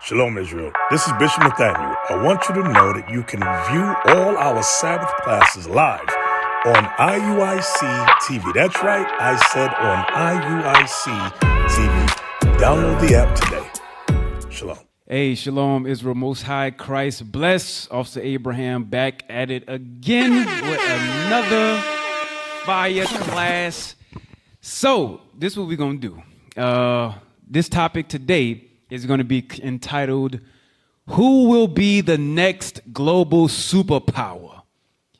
Shalom, Israel. This is Bishop Nathaniel. I want you to know that you can view all our Sabbath classes live on IUIC TV. That's right, I said on IUIC TV. Download the app today. Shalom. Hey, shalom, Israel, Most High, Christ bless. Officer Abraham back at it again with another fire class. So, this is what we're going to do. This topic today is going to be entitled, Who Will Be the Next Global Superpower?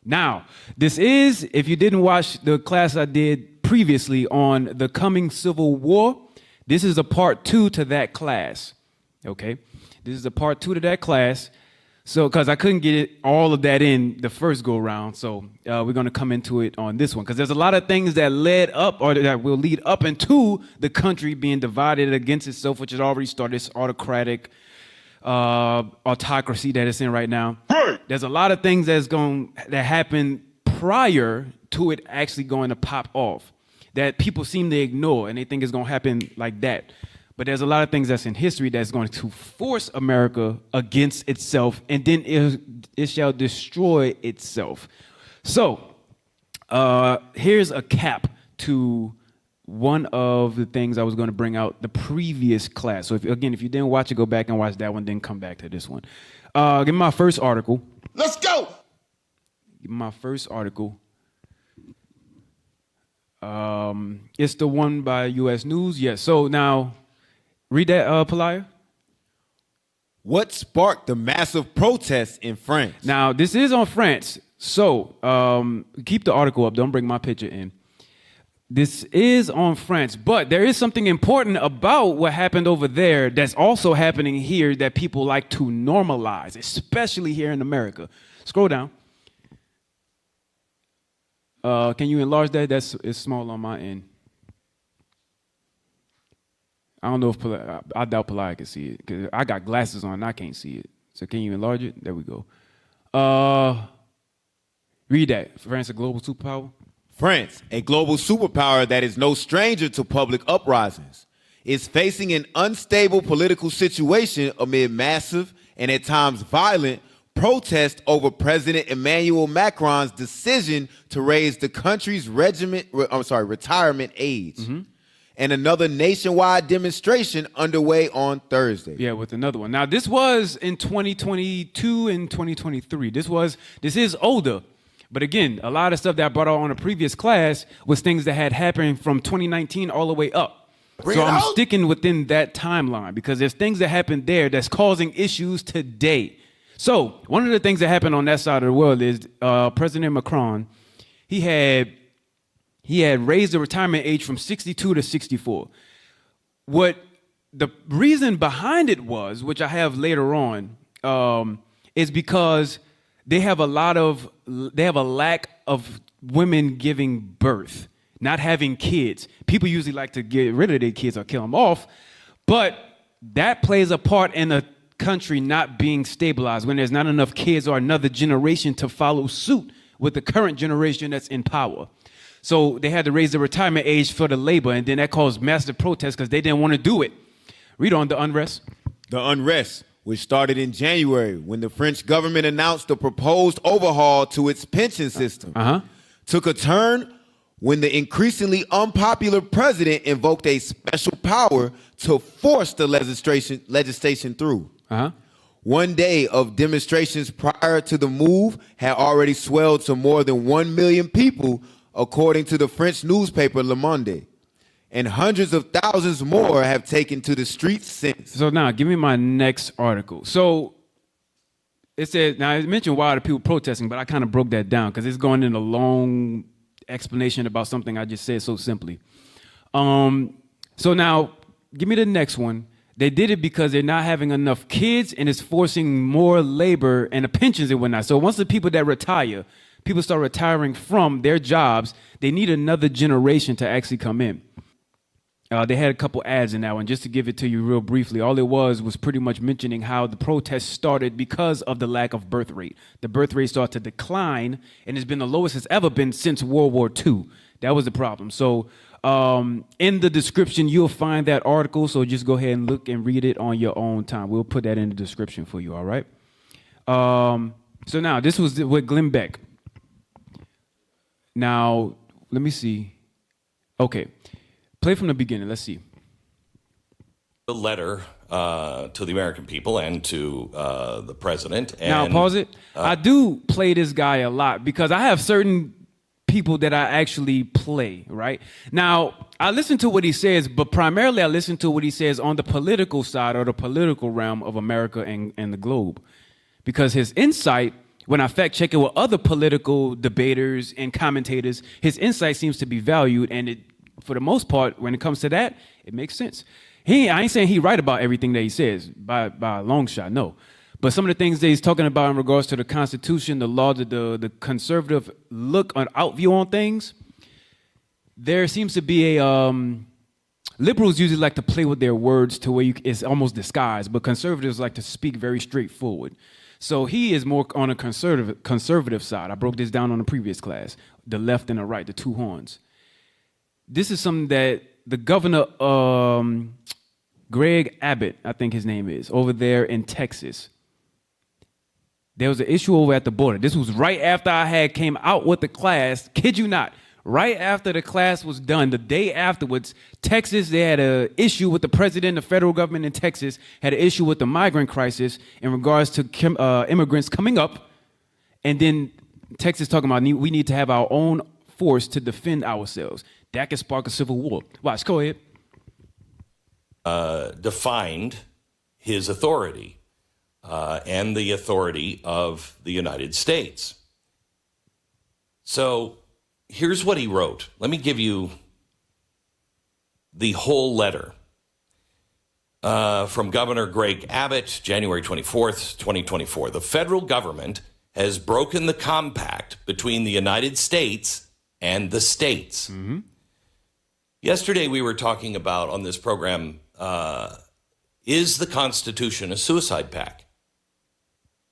Now, this is, if you didn't watch the class I did previously on the coming Civil War, this is a part 2 to that class, okay? This is a part 2 to that class. So, because I couldn't get all of that in the first go round, so we're going to come into it on this one. Because there's a lot of things that led up, or that will lead up into the country being divided against itself, which has already started this autocratic autocracy that it's in right now. Right. There's a lot of things that happen prior to it actually going to pop off that people seem to ignore, and they think it's going to happen like that. But there's a lot of things that's in history that's going to force America against itself, and then it shall destroy itself. So here's a cap to one of the things I was going to bring out the previous class. So if you didn't watch it, go back and watch that one, then come back to this one. Give me my first article. Let's go. Give me my first article. It's the one by U.S. News. Yes. So now, read that, Pelaya. What sparked the massive protests in France? Now, this is on France. So keep the article up. Don't bring my picture in. This is on France, but there is something important about what happened over there that's also happening here that people like to normalize, especially here in America. Scroll down. Can you enlarge that? It's small on my end. I don't know if I doubt Pelaya can see it because I got glasses on and I can't see it. So can you enlarge it? There we go. Read that. France, a global superpower. France, a global superpower that is no stranger to public uprisings, is facing an unstable political situation amid massive and at times violent protests over President Emmanuel Macron's decision to raise the country's retirement age. Mm-hmm. And another nationwide demonstration underway on Thursday. Yeah, with another one. Now, this was in 2022 and 2023. This is older. But again, a lot of stuff that I brought out on a previous class was things that had happened from 2019 all the way up. So I'm sticking within that timeline because there's things that happened there that's causing issues today. So one of the things that happened on that side of the world is President Macron, he had raised the retirement age from 62 to 64. What the reason behind it was, which I have later on, is because they have a lack of women giving birth, not having kids. People usually like to get rid of their kids or kill them off, but that plays a part in a country not being stabilized when there's not enough kids or another generation to follow suit with the current generation that's in power. So they had to raise the retirement age for the labor, and then that caused massive protests because they didn't want to do it. Read on the unrest. The unrest, which started in January when the French government announced the proposed overhaul to its pension system, took a turn when the increasingly unpopular president invoked a special power to force the legislation through. One day of demonstrations prior to the move had already swelled to more than 1 million people, according to the French newspaper Le Monde. And hundreds of thousands more have taken to the streets since. So now, give me my next article. So it said, now I mentioned why are the people protesting, but I kind of broke that down because it's going in a long explanation about something I just said so simply. So now, give me the next one. They did it because they're not having enough kids and it's forcing more labor and the pensions and whatnot. So once the people that retire, people start retiring from their jobs, they need another generation to actually come in. They had a couple ads in that one. Just to give it to you real briefly, all it was pretty much mentioning how the protests started because of the lack of birth rate. The birth rate started to decline, and it's been the lowest it's ever been since World War II. That was the problem. So in the description, you'll find that article. So just go ahead and look and read it on your own time. We'll put that in the description for you, all right? So now, this was with Glenn Beck. Now, let me see. Okay, play from the beginning. Let's see. The letter to the American people and to the president. And, now, pause it. I do play this guy a lot because I have certain people that I actually play, right? Now, I listen to what he says, but primarily I listen to what he says on the political side or the political realm of America and the globe. Because his insight, when I fact check it with other political debaters and commentators, his insight seems to be valued, and it, for the most part, when it comes to that, it makes sense. I ain't saying he right about everything that he says by a long shot, no. But some of the things that he's talking about in regards to the Constitution, the law, the conservative look on outview on things, there seems to be a liberals usually like to play with their words to where it's almost disguised, but conservatives like to speak very straightforward. So he is more on a conservative side. I broke this down on the previous class, the left and the right, the two horns. This is something that the governor, Greg Abbott, I think his name is, over there in Texas. There was an issue over at the border. This was right after I had came out with the class, kid you not. Right after the class was done, the day afterwards, Texas, they had an issue with the president, the federal government in Texas had an issue with the migrant crisis in regards to immigrants coming up. And then Texas talking about we need to have our own force to defend ourselves. That could spark a civil war. Watch, go ahead. Defined his authority and the authority of the United States. So here's what he wrote. Let me give you the whole letter from Governor Greg Abbott, January 24th, 2024. The federal government has broken the compact between the United States and the states. Mm-hmm. Yesterday we were talking about on this program, is the Constitution a suicide pact?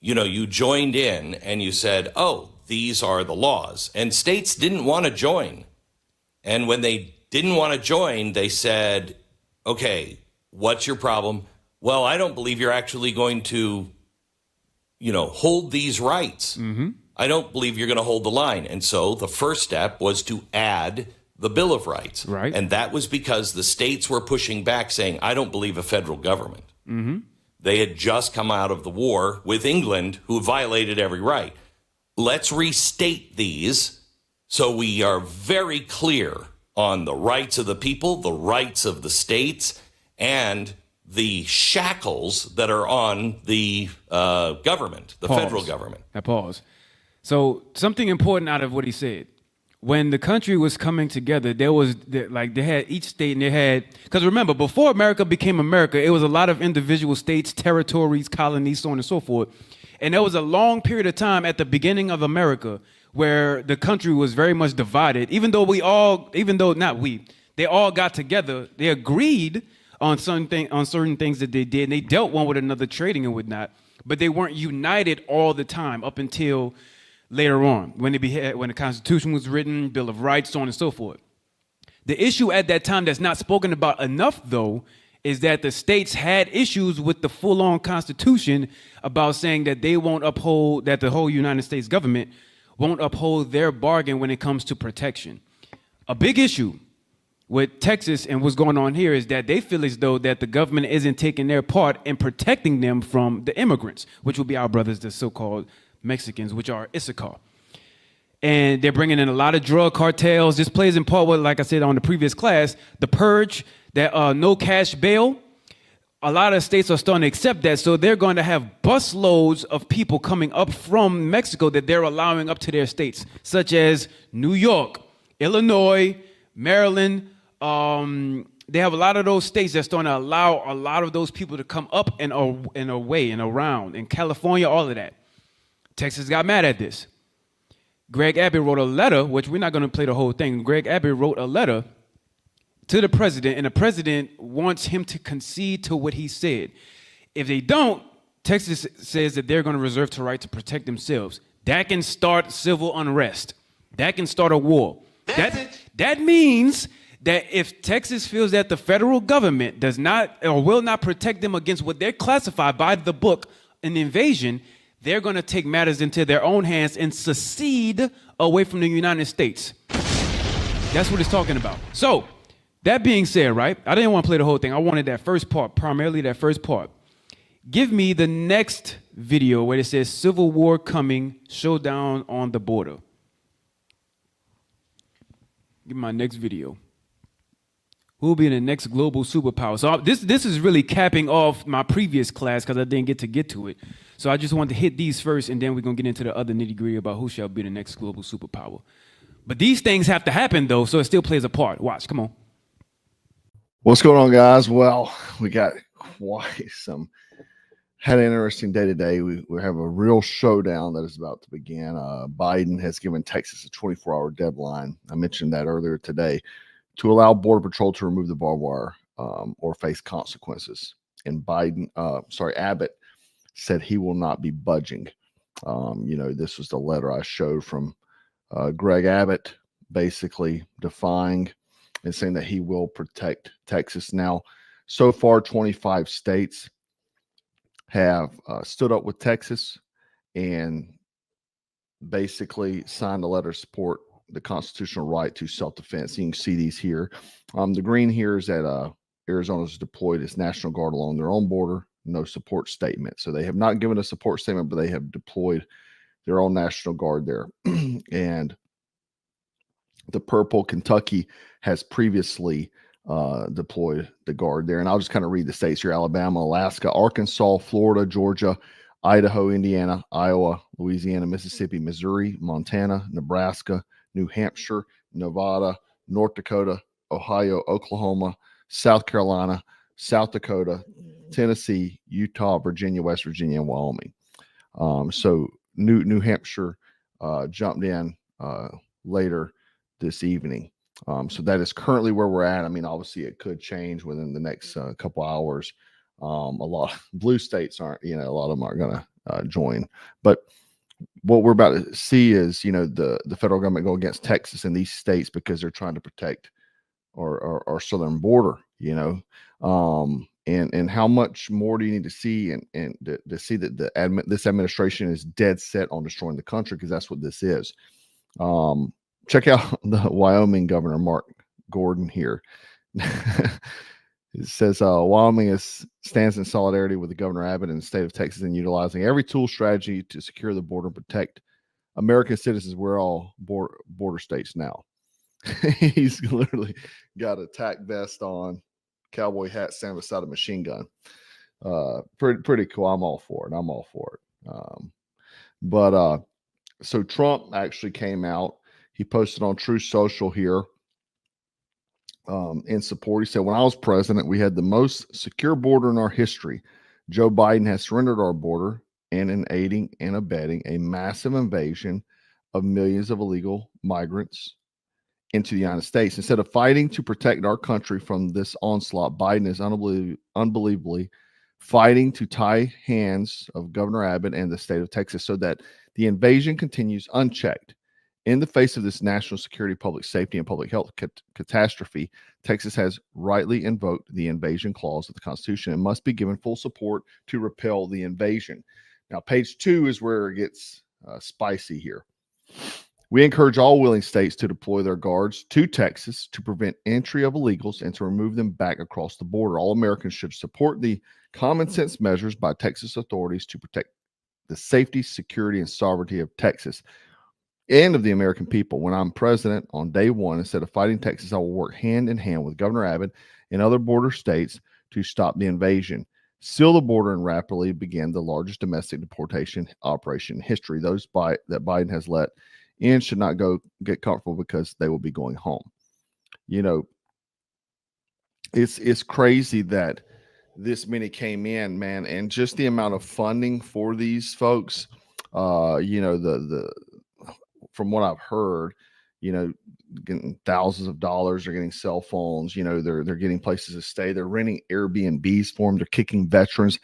You know, you joined in and you said, oh, these are the laws. And states didn't want to join. And when they didn't want to join, they said, okay, what's your problem? Well, I don't believe you're actually going to, hold these rights. Mm-hmm. I don't believe you're going to hold the line. And so the first step was to add the Bill of Rights. Right. And that was because the states were pushing back saying, I don't believe a federal government. Mm-hmm. They had just come out of the war with England, who violated every right. Let's restate these so we are very clear on the rights of the people, the rights of the states, and the shackles that are on the government, the federal government. I pause. So something important out of what he said. When the country was coming together, they had each state and they had, because remember, before America became America, it was a lot of individual states, territories, colonies, so on and so forth. And there was a long period of time at the beginning of America where the country was very much divided, they all got together, they agreed on certain things that they did, and they dealt one with another, trading and whatnot, but they weren't united all the time up until later on, when the Constitution was written, Bill of Rights, so on and so forth. The issue at that time that's not spoken about enough, though, is that the states had issues with the full-on Constitution about saying that they won't uphold, that the whole United States government won't uphold their bargain when it comes to protection. A big issue with Texas and what's going on here is that they feel as though that the government isn't taking their part in protecting them from the immigrants, which will be our brothers, the so-called Mexicans, which are Issachar. And they're bringing in a lot of drug cartels. This plays in part with, like I said on the previous class, the purge, that no cash bail. A lot of states are starting to accept that, so they're going to have busloads of people coming up from Mexico that they're allowing up to their states, such as New York, Illinois, Maryland. They have a lot of those states that's starting to allow a lot of those people to come up and away and around. In California, all of that. Texas got mad at this. Greg Abbott wrote a letter, which we're not going to play the whole thing. Greg Abbott wrote a letter to the president, and the president wants him to concede to what he said. If they don't, Texas says that they're going to reserve the right to protect themselves. That can start civil unrest. That can start a war. That means that if Texas feels that the federal government does not or will not protect them against what they're classified by the book an invasion, they're going to take matters into their own hands and secede away from the United States. That's what it's talking about. So, that being said, right, I didn't want to play the whole thing. I wanted that first part, primarily that first part. Give me the next video where it says Civil War coming, showdown on the border. Give me my next video. Who will be the next global superpower? So this is really capping off my previous class because I didn't get to it. So I just wanted to hit these first, and then we're going to get into the other nitty-gritty about who shall be the next global superpower. But these things have to happen, though, so it still plays a part. Watch, come on. What's going on, guys? Well, we got had an interesting day today. We have a real showdown that is about to begin. Biden has given Texas a 24-hour deadline. I mentioned that earlier today, to allow Border Patrol to remove the barbed wire or face consequences. And Abbott said he will not be budging. This was the letter I showed from Greg Abbott, basically defying and saying that he will protect Texas. Now, so far, 25 states have stood up with Texas and basically signed a letter of support the constitutional right to self-defense. You can see these here. The green here is that Arizona's deployed its National Guard along their own border. No support statement. So they have not given a support statement, but they have deployed their own National Guard there. And the purple, Kentucky, has previously deployed the Guard there. And I'll just kind of read the states here: Alabama, Alaska, Arkansas, Florida, Georgia, Idaho, Indiana, Iowa, Louisiana, Mississippi, Missouri, Montana, Nebraska, New Hampshire, Nevada, North Dakota, Ohio, Oklahoma, South Carolina, South Dakota, Tennessee, Utah, Virginia, West Virginia, and Wyoming. So New Hampshire jumped in later this evening. So that is currently where we're at. I mean, obviously it could change within the next couple hours. A lot of blue states aren't, a lot of them aren't going to join. But what we're about to see is, the federal government go against Texas and these states because they're trying to protect our southern border, and how much more do you need to see and to see that this administration is dead set on destroying the country, because that's what this is. Check out the Wyoming governor, Mark Gordon, here. It says Wyoming stands in solidarity with the Governor Abbott and the state of Texas in utilizing every tool strategy to secure the border and protect American citizens. We're all border states now. He's literally got a tack vest on, cowboy hat, standing beside a machine gun. Pretty cool. I'm all for it. So Trump actually came out. He posted on True Social here in support. He said, "When I was president, we had the most secure border in our history. Joe Biden has surrendered our border and in aiding and abetting a massive invasion of millions of illegal migrants into the United States. Instead of fighting to protect our country from this onslaught, Biden is unbelievably fighting to tie hands of Governor Abbott and the state of Texas so that the invasion continues unchecked. In the face of this national security, public safety, and public health catastrophe, Texas has rightly invoked the invasion clause of the Constitution and must be given full support to repel the invasion." Now, page 2 is where it gets spicy here. "We encourage all willing states to deploy their guards to Texas to prevent entry of illegals and to remove them back across the border. All Americans should support the common sense measures by Texas authorities to protect the safety, security, and sovereignty of Texas and of the American people. When I'm president on day one, instead of fighting Texas, I will work hand in hand with Governor Abbott and other border states to stop the invasion, seal the border, and rapidly begin the largest domestic deportation operation in history. Those that Biden has let in should not get comfortable because they will be going home." It's crazy that this many came in, man, and just the amount of funding for these folks, from what I've heard, getting thousands of dollars, they're getting cell phones, they're getting places to stay, they're renting Airbnbs for them, they're kicking veterans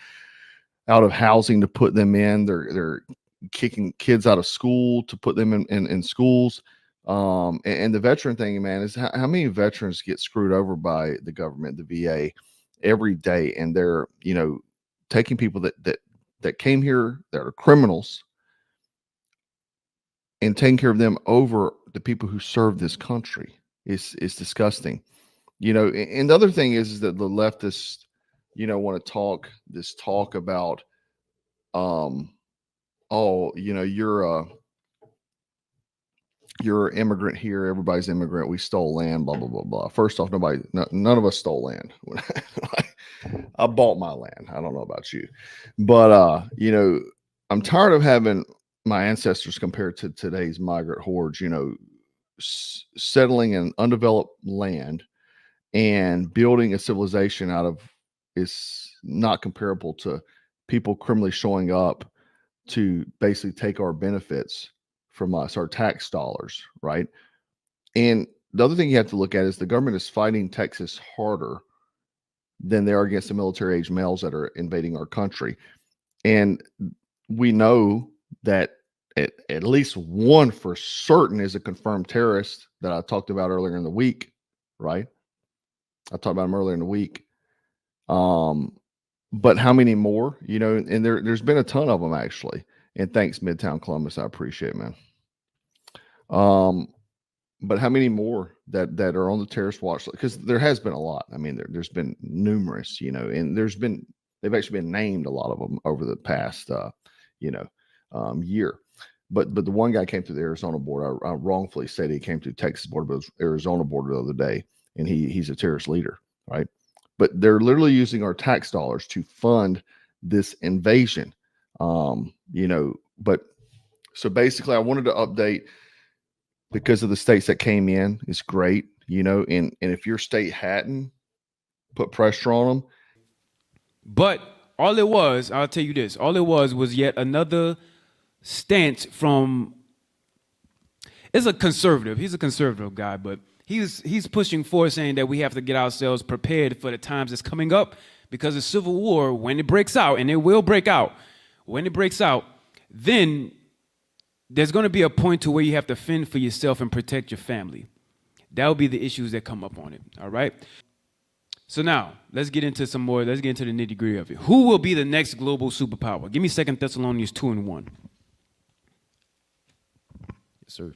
out of housing to put them in, they're kicking kids out of school to put them in schools. And the veteran thing, man, is how many veterans get screwed over by the government, the VA, every day, and they're taking people that came here that are criminals and taking care of them over the people who serve this country. Is disgusting. And the other thing is that the leftists, want to talk about, you're an immigrant here. Everybody's immigrant. We stole land, blah, blah, blah, blah. First off, none of us stole land. I bought my land. I don't know about you, but, I'm tired of having my ancestors compared to today's migrant hordes, settling in undeveloped land and building a civilization out of is not comparable to people criminally showing up to basically take our benefits from us, our tax dollars, right? And the other thing you have to look at is the government is fighting Texas harder than they are against the military age males that are invading our country. And we know that at least one for certain is a confirmed terrorist that I talked about earlier in the week, right? I talked about him earlier in the week. But how many more? And there's been a ton of them actually. And thanks, Midtown Columbus. I appreciate it, man. But how many more that are on the terrorist watch list? Because there has been a lot. I mean, there's been numerous, and they've actually been named, a lot of them, over the past year. But the one guy came through the Arizona border. I wrongfully said he came through Texas border, but it was Arizona border the other day, and he's a terrorist leader, right? But they're literally using our tax dollars to fund this invasion. But so basically I wanted to update because of the states that came in. It's great, and if your state hadn't put pressure on them. But all it was, I'll tell you this, all it was yet another stance from, it's a conservative. He's a conservative guy, but he's pushing for, saying that we have to get ourselves prepared for the times that's coming up, because the Civil War, when it breaks out, and it will break out, when it breaks out, then there's going to be a point to where you have to fend for yourself and protect your family. That will be the issues that come up on it. All right. So now let's get into some more. Let's get into the nitty gritty of it. Who will be the next global superpower? Give me 2 Thessalonians 2:1. Yes, sir.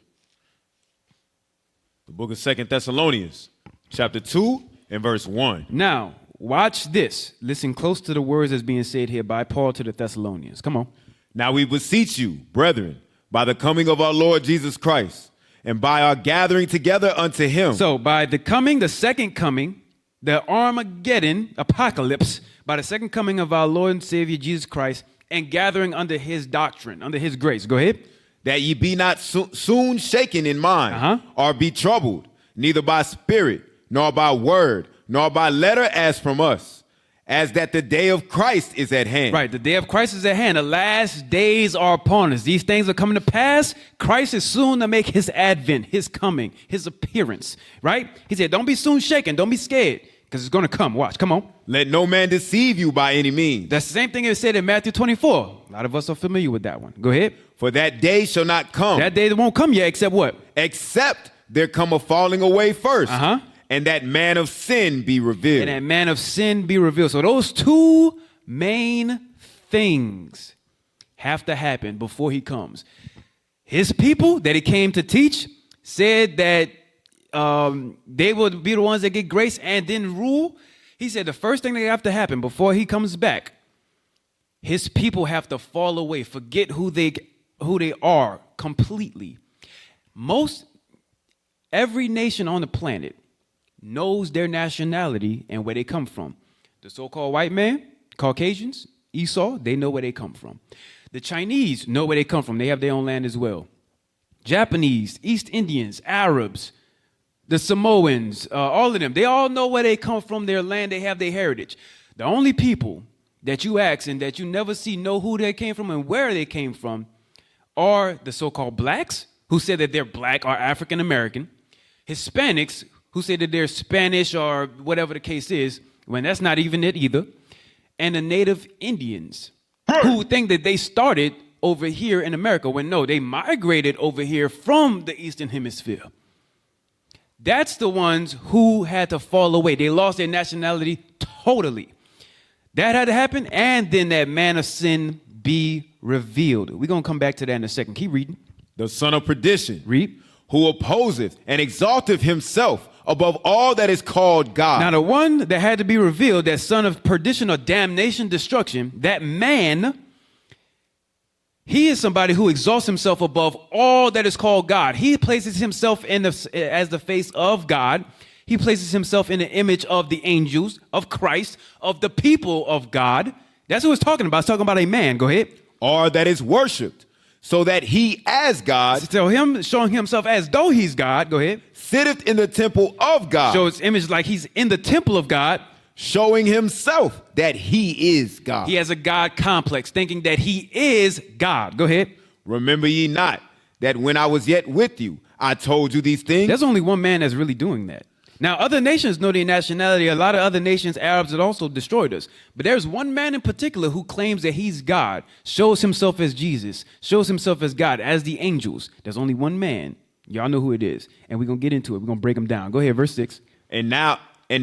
The book of 2 Thessalonians, chapter 2 and verse 1. Now, watch this. Listen close to the words that's being said here by Paul to the Thessalonians. Come on. Now we beseech you, brethren, by the coming of our Lord Jesus Christ, and by our gathering together unto him. So by the coming, the second coming, the Armageddon, apocalypse, by the second coming of our Lord and Savior Jesus Christ, and gathering under his doctrine, under his grace. Go ahead. That ye be not soon shaken in mind, or be troubled, neither by spirit, nor by word, nor by letter as from us, as that the day of Christ is at hand. Right, the day of Christ is at hand. The last days are upon us. These things are coming to pass. Christ is soon to make his advent, his coming, his appearance, right? He said, don't be soon shaken. Don't be scared, because it's going to come. Watch, come on. Let no man deceive you by any means. That's the same thing it said in Matthew 24. A lot of us are familiar with that one. Go ahead. For that day shall not come. That day won't come yet, except what? Except there come a falling away first. And that man of sin be revealed. And that man of sin be revealed. So those two main things have to happen before he comes. His people that he came to teach said that they would be the ones that get grace and then rule. He said the first thing that have to happen before he comes back, his people have to fall away, forget who they are completely. Every nation on the planet knows their nationality and where they come from. The so-called white man, Caucasians, Esau, they know where they come from. The Chinese know where they come from. They have their own land as well. Japanese, East Indians, Arabs, the Samoans, all of them, they all know where they come from, their land, they have their heritage. The only people that you ask and that you never know who they came from and where they came from are the so-called blacks, who say that they're black or African American, Hispanics, who say that they're Spanish or whatever the case is, when that's not even it either, and the native Indians, who think that they started over here in America, when no, they migrated over here from the Eastern Hemisphere. That's the ones who had to fall away. They lost their nationality totally. That had to happen, and then that man of sin be revealed. We're going to come back to that in a second. Keep reading. The son of perdition, Read. who opposeth and exalteth himself above all that is called God. Now, the one that had to be revealed, that son of perdition or damnation, destruction, that man, he is somebody who exalts himself above all that is called God. He places himself as the face of God. He places himself in the image of the angels, of Christ, of the people of God. That's what it's talking about. It's talking about a man. Go ahead. Or that is worshipped, so that he as God, So him showing himself as though he's God. Go ahead. sitteth in the temple of God, Show his image like he's in the temple of God. showing himself that he is God. He has a God complex, thinking that he is God. Go ahead. Remember ye not that when I was yet with you, I told you these things? There's only one man that's really doing that. Now, other nations know their nationality. A lot of other nations, Arabs, had also destroyed us. But there's one man in particular who claims that he's God, shows himself as Jesus, shows himself as God, as the angels. There's only one man. Y'all know who it is. And we're going to get into it. We're going to break him down. Go ahead, verse 6. And now ye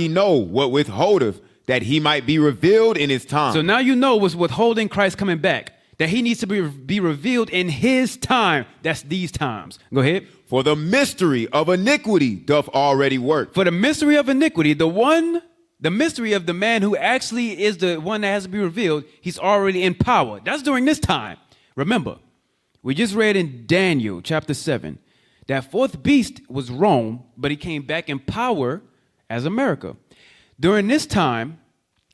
know what withholdeth, that he might be revealed in his time. So now you know what's withholding Christ coming back, that he needs to be revealed in his time. That's these times. Go ahead. For the mystery of iniquity doth already work. For the mystery of iniquity, the mystery of the man who actually is the one that has to be revealed, he's already in power. That's during this time. Remember, we just read in Daniel chapter 7, that fourth beast was Rome, but he came back in power as America. During this time,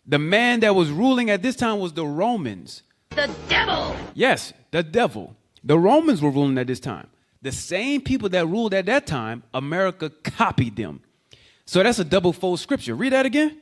the man that was ruling at this time was the Romans. The devil! Yes, the devil. The Romans were ruling at this time. The same people that ruled at that time, America copied them. So that's a double-fold scripture. Read that again.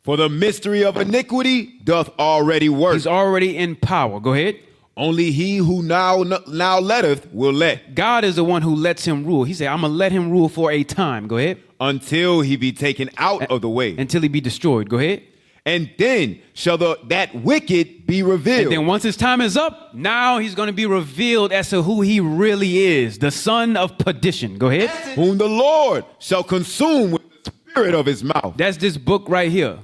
For the mystery of iniquity doth already work. He's already in power. Go ahead. Only he who now letteth will let, God is the one who lets him rule. He said, I'm going to let him rule for a time. Go ahead. until he be taken out of the way. Until he be destroyed. Go ahead. And then shall that wicked be revealed. And then once his time is up, now he's going to be revealed as to who he really is, the son of perdition. Go ahead. Whom the Lord shall consume with the spirit of his mouth. That's this book right here.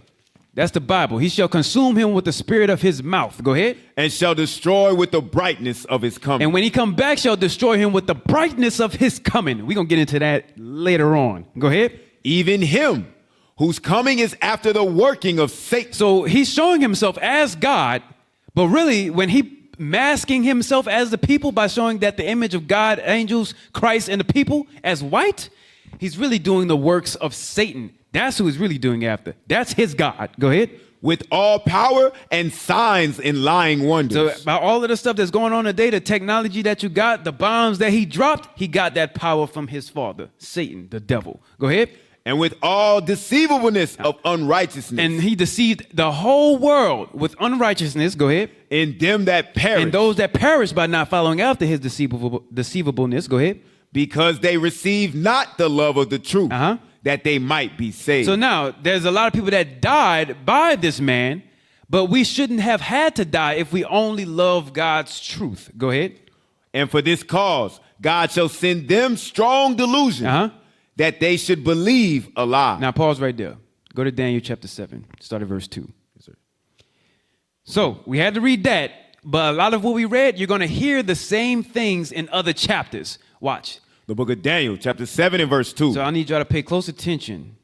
That's the Bible. He shall consume him with the spirit of his mouth. Go ahead. And shall destroy with the brightness of his coming. And when he come back, shall destroy him with the brightness of his coming. We're going to get into that later on. Go ahead. Even him whose coming is after the working of Satan. So he's showing himself as God, but really when he masking himself as the people by showing that the image of God, angels, Christ, and the people as white, he's really doing the works of Satan. That's who he's really doing after. That's his God. Go ahead. With all power and signs and lying wonders. So by all of the stuff that's going on today, the technology that you got, the bombs that he dropped, he got that power from his father, Satan, the devil. Go ahead. And with all deceivableness of unrighteousness. And he deceived the whole world with unrighteousness. Go ahead. In them that perish. And those that perish by not following after his deceivableness. Go ahead. Because they receive not the love of the truth. That they might be saved. So now there's a lot of people that died by this man, but we shouldn't have had to die if we only love God's truth. Go ahead. And for this cause, God shall send them strong delusion that they should believe a lie. Now pause right there. Go to Daniel chapter 7, start at verse 2. Yes, sir. So we had to read that, but a lot of what we read, you're going to hear the same things in other chapters. Watch. The book of Daniel, chapter 7 and verse 2. So I need y'all to pay close attention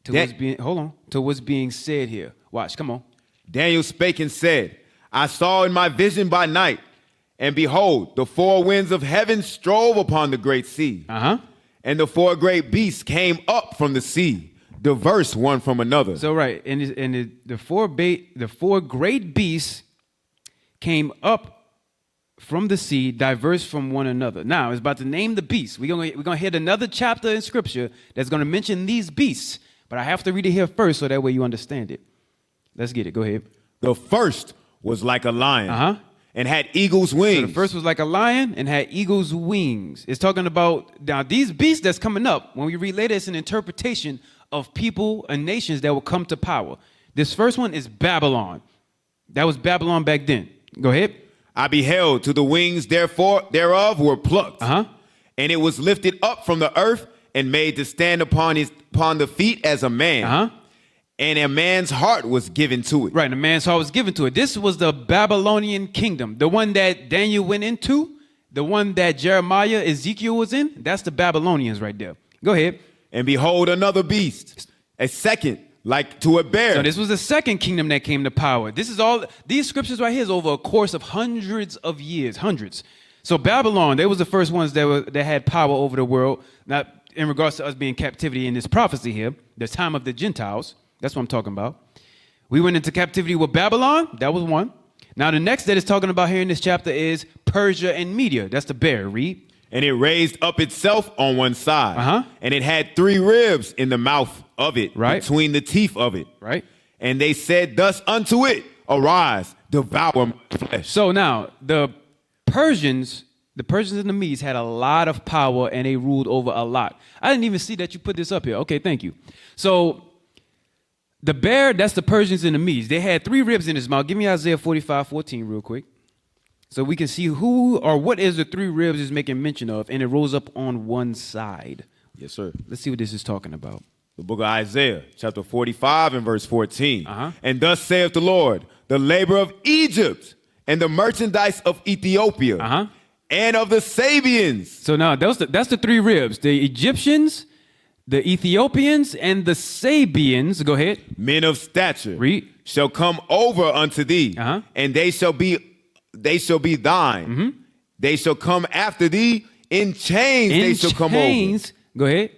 to what's being said here. Watch, come on. Daniel spake and said, I saw in my vision by night, and behold, the four winds of heaven strove upon the great sea. And the four great beasts came up from the sea, diverse one from another. So right, and the four great beasts came up from the sea, diverse from one another. Now, it's about to name the beasts. We're gonna hit another chapter in Scripture that's going to mention these beasts, but I have to read it here first so that way you understand it. Let's get it. Go ahead. The first was like a lion and had eagle's wings. So the first was like a lion and had eagle's wings. It's talking about, now these beasts that's coming up, when we read later, it's an interpretation of people and nations that will come to power. This first one is Babylon. That was Babylon back then. Go ahead. I beheld till the wings thereof were plucked, Uh-huh. and it was lifted up from the earth and made to stand upon the feet as a man. Uh-huh. And a man's heart was given to it. Right, the man's heart was given to it. This was the Babylonian kingdom, the one that Daniel went into, the one that Jeremiah, Ezekiel was in. That's the Babylonians right there. Go ahead. And behold, another beast, a second, like to a bear. So this was the second kingdom that came to power. This is all, these scriptures right here is over a course of hundreds of years, hundreds. So Babylon, they was the first ones that had power over the world. Not in regards to us being captivity in this prophecy here, the time of the Gentiles. That's what I'm talking about. We went into captivity with Babylon. That was one. Now the next that it's talking about here in this chapter is Persia and Media. That's the bear. Read. And it raised up itself on one side. Uh-huh. And it had 3 ribs in the mouth of it, Right. between the teeth of it. Right. And they said thus unto it, arise, devour my flesh. So now the Persians and the Medes had a lot of power and they ruled over a lot. I didn't even see that you put this up here. Okay, thank you. So the bear, that's the Persians and the Medes. They had 3 ribs in his mouth. Give me Isaiah 45:14 real quick. So we can see who or what is the 3 ribs is making mention of, and it rose up on one side. Yes, sir. Let's see what this is talking about. The book of Isaiah, chapter 45 and verse 14. Uh-huh. And thus saith the Lord, the labor of Egypt and the merchandise of Ethiopia Uh-huh. and of the Sabians. So now that's the 3 ribs. The Egyptians, the Ethiopians, and the Sabians. Go ahead. Men of stature Read. shall come over unto thee, Uh-huh. and they shall be thine. Mm-hmm. They shall come after thee in chains. They shall come over, Go ahead.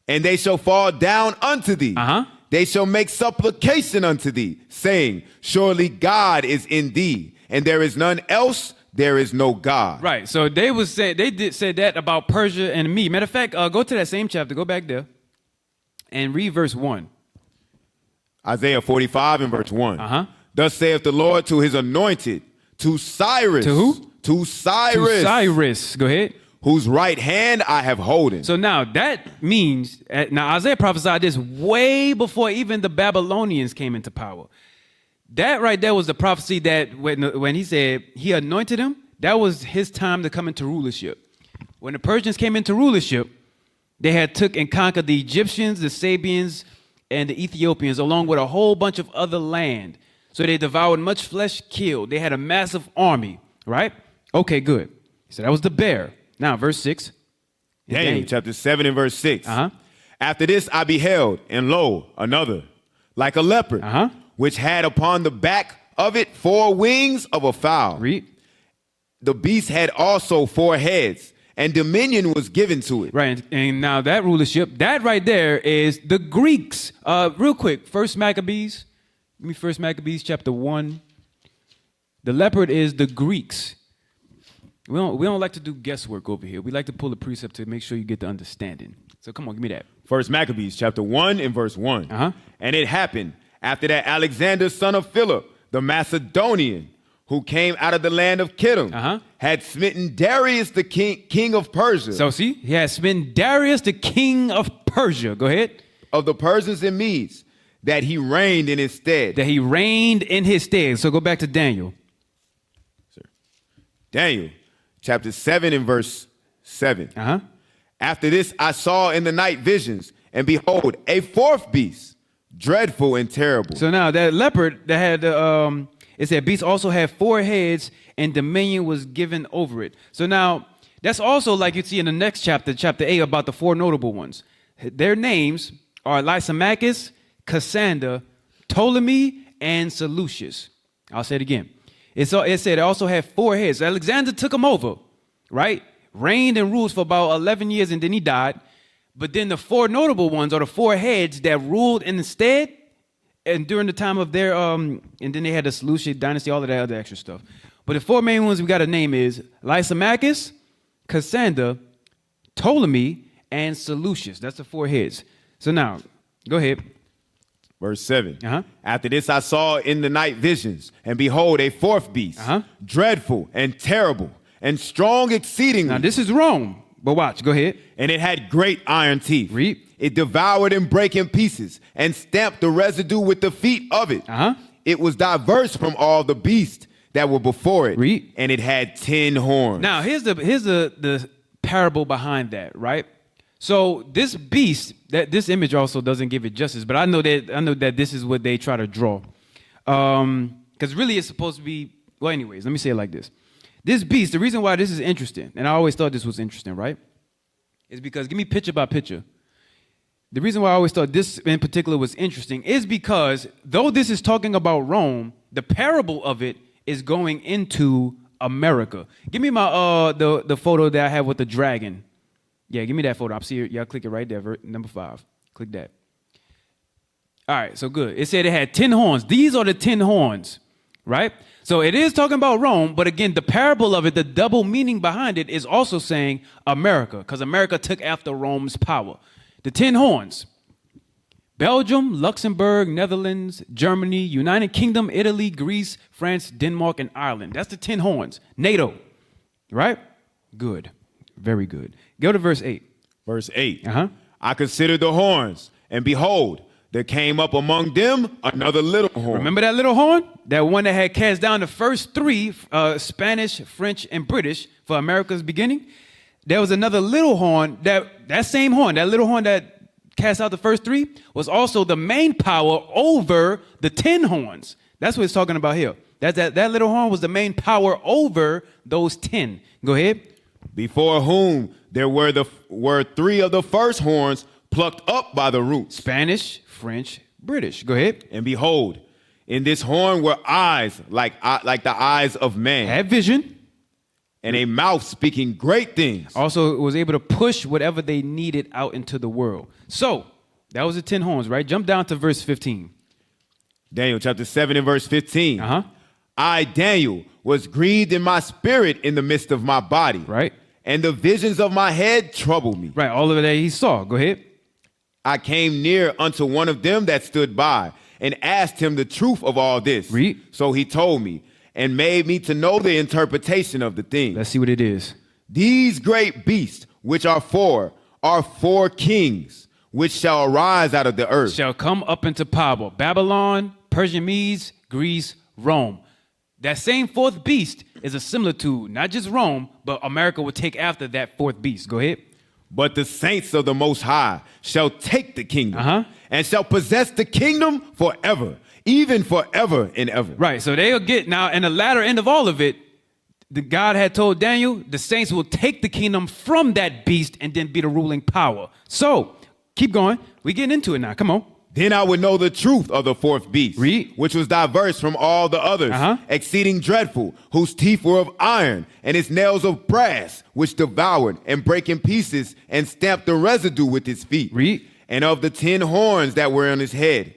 and they shall fall down unto thee. Uh-huh. They shall make supplication unto thee, saying, surely God is in thee, and there is none else. There is no God. Right. So they said that about Persia and me. Matter of fact, go to that same chapter. Go back there and read verse 1. Isaiah 45 and verse 1. Uh-huh. Thus saith the Lord to his anointed, to Cyrus. To who? To Cyrus. To Cyrus. Go ahead. Whose right hand I have holden. So now that means, now Isaiah prophesied this way before even the Babylonians came into power. That right there was the prophecy that when he said he anointed him, that was his time to come into rulership. When the Persians came into rulership, they had took and conquered the Egyptians, the Sabians, and the Ethiopians, along with a whole bunch of other land. So they devoured much flesh, killed. They had a massive army, right? Okay, good. So that was the bear. Now, verse 6. Daniel chapter 7 and verse 6. Uh-huh. After this I beheld, and lo, another, like a leopard, Uh-huh. which had upon the back of it 4 wings of a fowl. Read. The beast had also 4 heads, and dominion was given to it. Right, and now that rulership, that right there is the Greeks. Real quick, First Maccabees. Give me First Maccabees chapter 1. The leopard is the Greeks. We don't like to do guesswork over here. We like to pull the precept to make sure you get the understanding. So come on, give me that. First Maccabees chapter 1 and verse 1. Uh-huh. And it happened after that Alexander, son of Philip, the Macedonian, who came out of the land of Kittim, Uh-huh. had smitten Darius the king of Persia, So see, he has been Darius, the king of Persia. Go ahead. of the Persians and Medes, that he reigned in his stead. That he reigned in his stead. So go back to Daniel. Daniel chapter 7 and verse 7. Uh-huh. After this I saw in the night visions, and behold, a 4th beast, dreadful and terrible. So now that leopard that had it said beast also had 4 heads, and dominion was given over it. So now that's also like you see in the next chapter, chapter 8, about the 4 notable ones. Their names are Lysimachus, Cassander, Ptolemy, and Seleucus. I'll say it again. It said it also had 4 heads. Alexander took them over, right? Reigned and ruled for about 11 years, and then he died. But then the 4 notable ones are the 4 heads that ruled instead, and during the time of their and then they had the Seleucid dynasty, all of that other extra stuff. But the 4 main ones we got to name is Lysimachus, Cassander, Ptolemy, and Seleucus. That's the 4 heads. So now, go ahead. Verse 7. Uh-huh. After this I saw in the night visions, and behold, a 4th beast, Uh-huh. dreadful and terrible, and strong exceedingly. Now this is Rome, but watch. Go ahead. And it had great iron teeth. Read. It devoured and brake in pieces, and stamped the residue with the feet of it. Uh-huh. It was diverse from all the beasts that were before it. Read. And it had 10 horns. Now, here's the parable behind that, right? So this beast, that this image also doesn't give it justice, but I know that this is what they try to draw. Because really it's supposed to be, well, anyways, let me say it like this. This beast, the reason why this is interesting, and I always thought this was interesting, right? Is because, give me picture by picture. The reason why I always thought this in particular was interesting is because though this is talking about Rome, the parable of it is going into America. Give me my the photo that I have with the dragon. Yeah, give me that photo. I'm seeing y'all click it right there, number 5. Click that. All right, so good. It said it had 10 horns. These are the 10 horns, right? So it is talking about Rome, but again, the parable of it, the double meaning behind it is also saying America, because America took after Rome's power. The 10 horns: Belgium, Luxembourg, Netherlands, Germany, United Kingdom, Italy, Greece, France, Denmark, and Ireland. That's the 10 horns. NATO, right? Good. Very good. Go to verse 8. Verse 8. Uh-huh. I considered the horns, and behold, there came up among them another little horn. Remember that little horn? That one that had cast down the first 3, Spanish, French, and British for America's beginning? There was another little horn, that same horn, that little horn that cast out the first 3, was also the main power over the 10 horns. That's what it's talking about here. That little horn was the main power over those 10. Go ahead. Before whom there were 3 of the first horns plucked up by the roots. Spanish, French, British. Go ahead. And behold, in this horn were eyes like the eyes of man. Had vision. And a mouth speaking great things. Also, it was able to push whatever they needed out into the world. So, that was the 10 horns, right? Jump down to verse 15. Daniel chapter 7 and verse 15. Uh-huh. I, Daniel, was grieved in my spirit in the midst of my body. Right. And the visions of my head troubled me. Right, all of that he saw. Go ahead. I came near unto one of them that stood by and asked him the truth of all this. Read. So he told me and made me to know the interpretation of the thing. Let's see what it is. These great beasts, which are 4 kings, which shall arise out of the earth. Shall come up into power. Babylon, Persian Medes, Greece, Rome. That same 4th beast is a similitude, not just Rome, but America will take after that 4th beast. Go ahead. But the saints of the Most High shall take the kingdom and shall possess the kingdom forever, even forever and ever. Right, so they'll get, now in the latter end of all of it, the God had told Daniel, the saints will take the kingdom from that beast and then be the ruling power. So, keep going. We getting into it now. Come on. Then I would know the truth of the 4th beast, Read. which was diverse from all the others, exceeding dreadful, whose teeth were of iron, and his nails of brass, which devoured and brake in pieces, and stamped the residue with his feet. Read. And of the 10 horns that were on his head,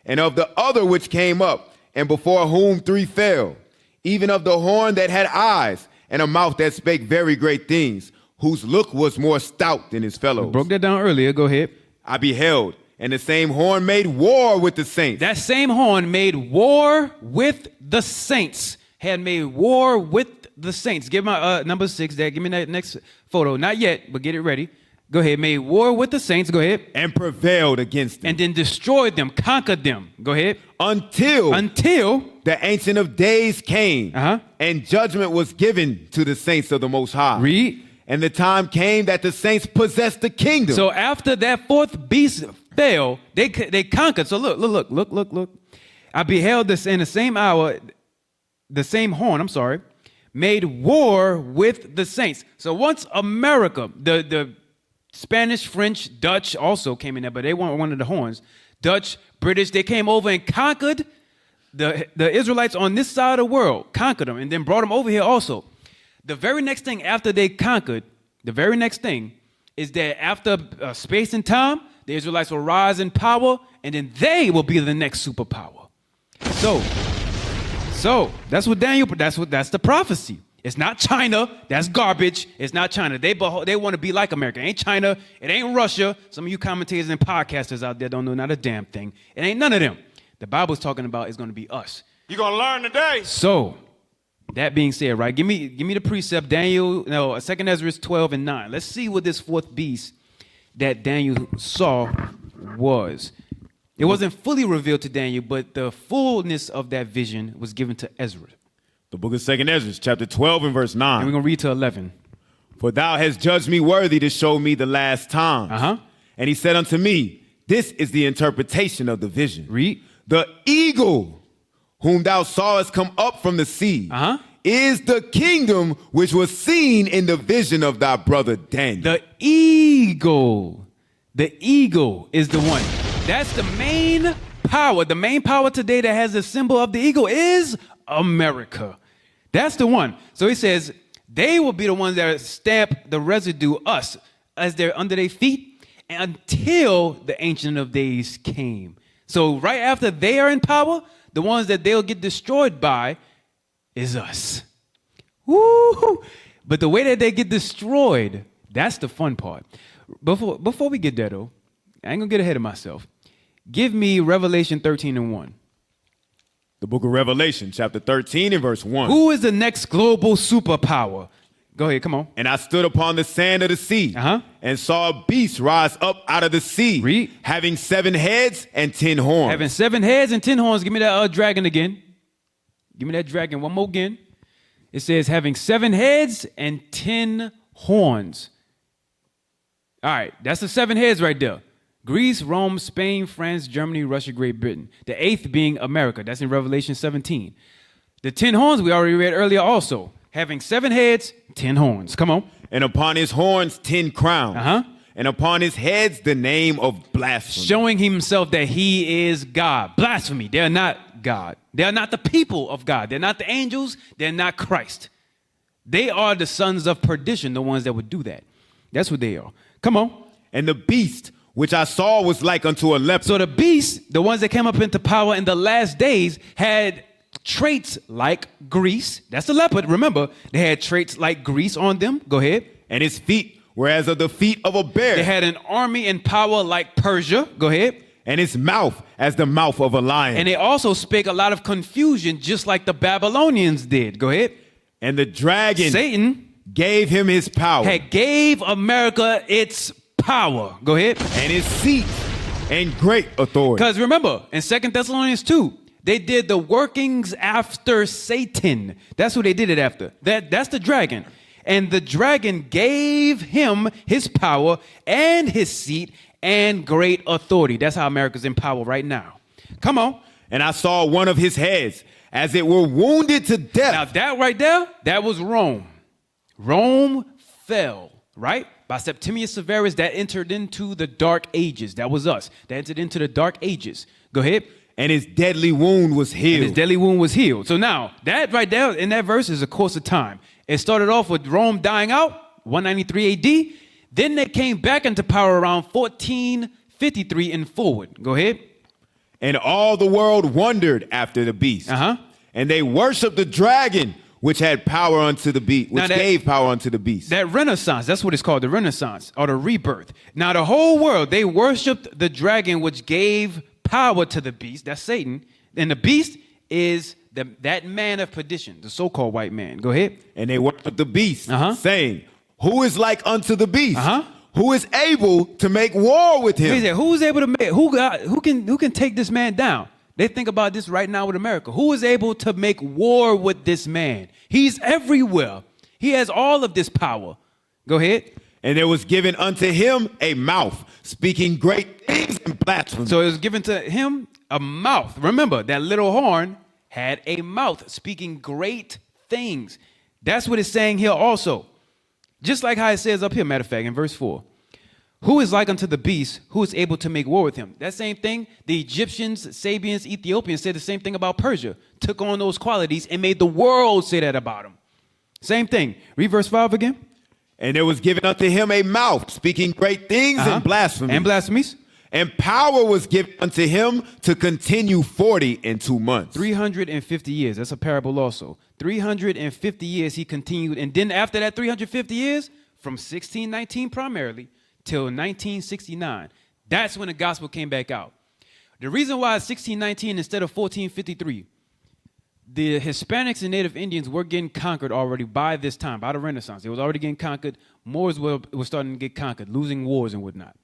and of the other which came up, and before whom 3 fell, even of the horn that had eyes, and a mouth that spake very great things, whose look was more stout than his fellows. We broke that down earlier. Go ahead. I beheld, and the same horn made war with the saints. That same horn made war with the saints. Had made war with the saints. Give my number 6 there. Give me that next photo. Not yet, but get it ready. Go ahead. Made war with the saints. Go ahead. And prevailed against them. And then destroyed them, conquered them. Go ahead. Until the Ancient of Days came, and judgment was given to the saints of the Most High. Read. And the time came that the saints possessed the kingdom. So after that 4th beast fell, they conquered. So look. I beheld this in the same hour, the same horn, made war with the saints. So once America, the Spanish, French, Dutch also came in there, but they weren't one of the horns. Dutch, British, they came over and conquered the Israelites on this side of the world, conquered them, and then brought them over here also. The very next thing after they conquered, is that after space and time, the Israelites will rise in power, and then they will be the next superpower. So that's what Daniel. That's the prophecy. It's not China. That's garbage. It's not China. They want to be like America. It ain't China. It ain't Russia. Some of you commentators and podcasters out there don't know not a damn thing. It ain't none of them. The Bible's talking about is going to be us. You're going to learn today. So, that being said, right, give me the precept, 2 Ezra 12 and 9. Let's see what this 4th beast that Daniel saw was. It wasn't fully revealed to Daniel, but the fullness of that vision was given to Ezra. The book of 2 Ezra, chapter 12 and verse 9. And we're going to read to 11. For thou hast judged me worthy to show me the last times. Uh-huh. And he said unto me, this is the interpretation of the vision. Read. The eagle whom thou sawest come up from the sea is the kingdom which was seen in the vision of thy brother Daniel. The eagle. The eagle is the one. That's the main power. The main power today that has the symbol of the eagle is America. That's the one. So he says they will be the ones that stamp the residue, us, as they're under their feet until the Ancient of Days came. So right after they are in power, the ones that they'll get destroyed by is us. Woo! But the way that they get destroyed, that's the fun part. Before we get there, though, I ain't gonna get ahead of myself. Give me Revelation 13 and 1. The book of Revelation, chapter 13 and verse 1. Who is the next global superpower? Go ahead, come on. And I stood upon the sand of the sea and saw a beast rise up out of the sea, Read. having 7 heads and 10 horns. Having 7 heads and 10 horns. Give me that dragon again. Give me that dragon one more again. It says having 7 heads and 10 horns. All right, that's the 7 heads right there. Greece, Rome, Spain, France, Germany, Russia, Great Britain. The 8th being America. That's in Revelation 17. The 10 horns we already read earlier also. Having 7 heads, 10 horns. Come on. And upon his horns 10 crowns. And upon his heads the name of blasphemy. Showing himself that he is God. Blasphemy. They're not God. They're not the people of God. They're not the angels. They're not Christ. They are the sons of perdition, the ones that would do that. That's what they are. Come on. And the beast which I saw was like unto a leopard. So the beasts, the ones that came up into power in the last days, had traits like Greece. That's the leopard. Remember, they had traits like Greece on them. Go ahead. And his feet were as of the feet of a bear. They had an army and power like Persia. Go ahead. And his mouth as the mouth of a lion. And they also spake a lot of confusion, just like the Babylonians did. Go ahead. And the dragon, Satan, gave him his power. had gave America its power. Go ahead. And his seat and great authority. Because remember, in 2 Thessalonians 2, they did the workings after Satan. That's who they did it after. That's the dragon. And the dragon gave him his power and his seat and great authority. That's how America's in power right now. Come on. And I saw one of his heads as it were wounded to death. Now that right there, that was Rome. Rome fell, right? By Septimius Severus, that entered into the Dark Ages. That was us. That entered into the Dark Ages. Go ahead. And his deadly wound was healed. And his deadly wound was healed. So now, that right there in that verse is a course of time. It started off with Rome dying out, 193 AD. Then they came back into power around 1453 and forward. Go ahead. And all the world wondered after the beast. And they worshiped the dragon, which had power unto the beast, which gave power unto the beast. That Renaissance, that's what it's called, the Renaissance, or the rebirth. Now the whole world, they worshiped the dragon, which gave power to the beast. That's Satan. And the beast is that man of perdition, the so-called white man. Go ahead. And they worshiped the beast, saying, who is like unto the beast? Who is able to make war with him? He said, who's able to make, who can take this man down? They think about this right now with America. Who is able to make war with this man? He's everywhere. He has all of this power. Go ahead. And there was given unto him a mouth, speaking great things and blasphemy. So it was given to him a mouth. Remember, that little horn had a mouth, speaking great things. That's what it's saying here also. Just like how it says up here, matter of fact, in verse 4. Who is like unto the beast, who is able to make war with him? That same thing, the Egyptians, Sabians, Ethiopians said the same thing about Persia. Took on those qualities and made the world say that about him. Same thing. Read verse 5 again. And there was given unto him a mouth, speaking great things and blasphemies. And blasphemies. And power was given unto him to continue 40 and 2 months. 350 years. That's a parable also. 350 years he continued. And then after that 350 years, from 1619 primarily, till 1969. That's when the gospel came back out. The reason why it's 1619 instead of 1453, the Hispanics and Native Indians were getting conquered already by this time, by the Renaissance. They was already getting conquered. Moors were starting to get conquered, losing wars and whatnot.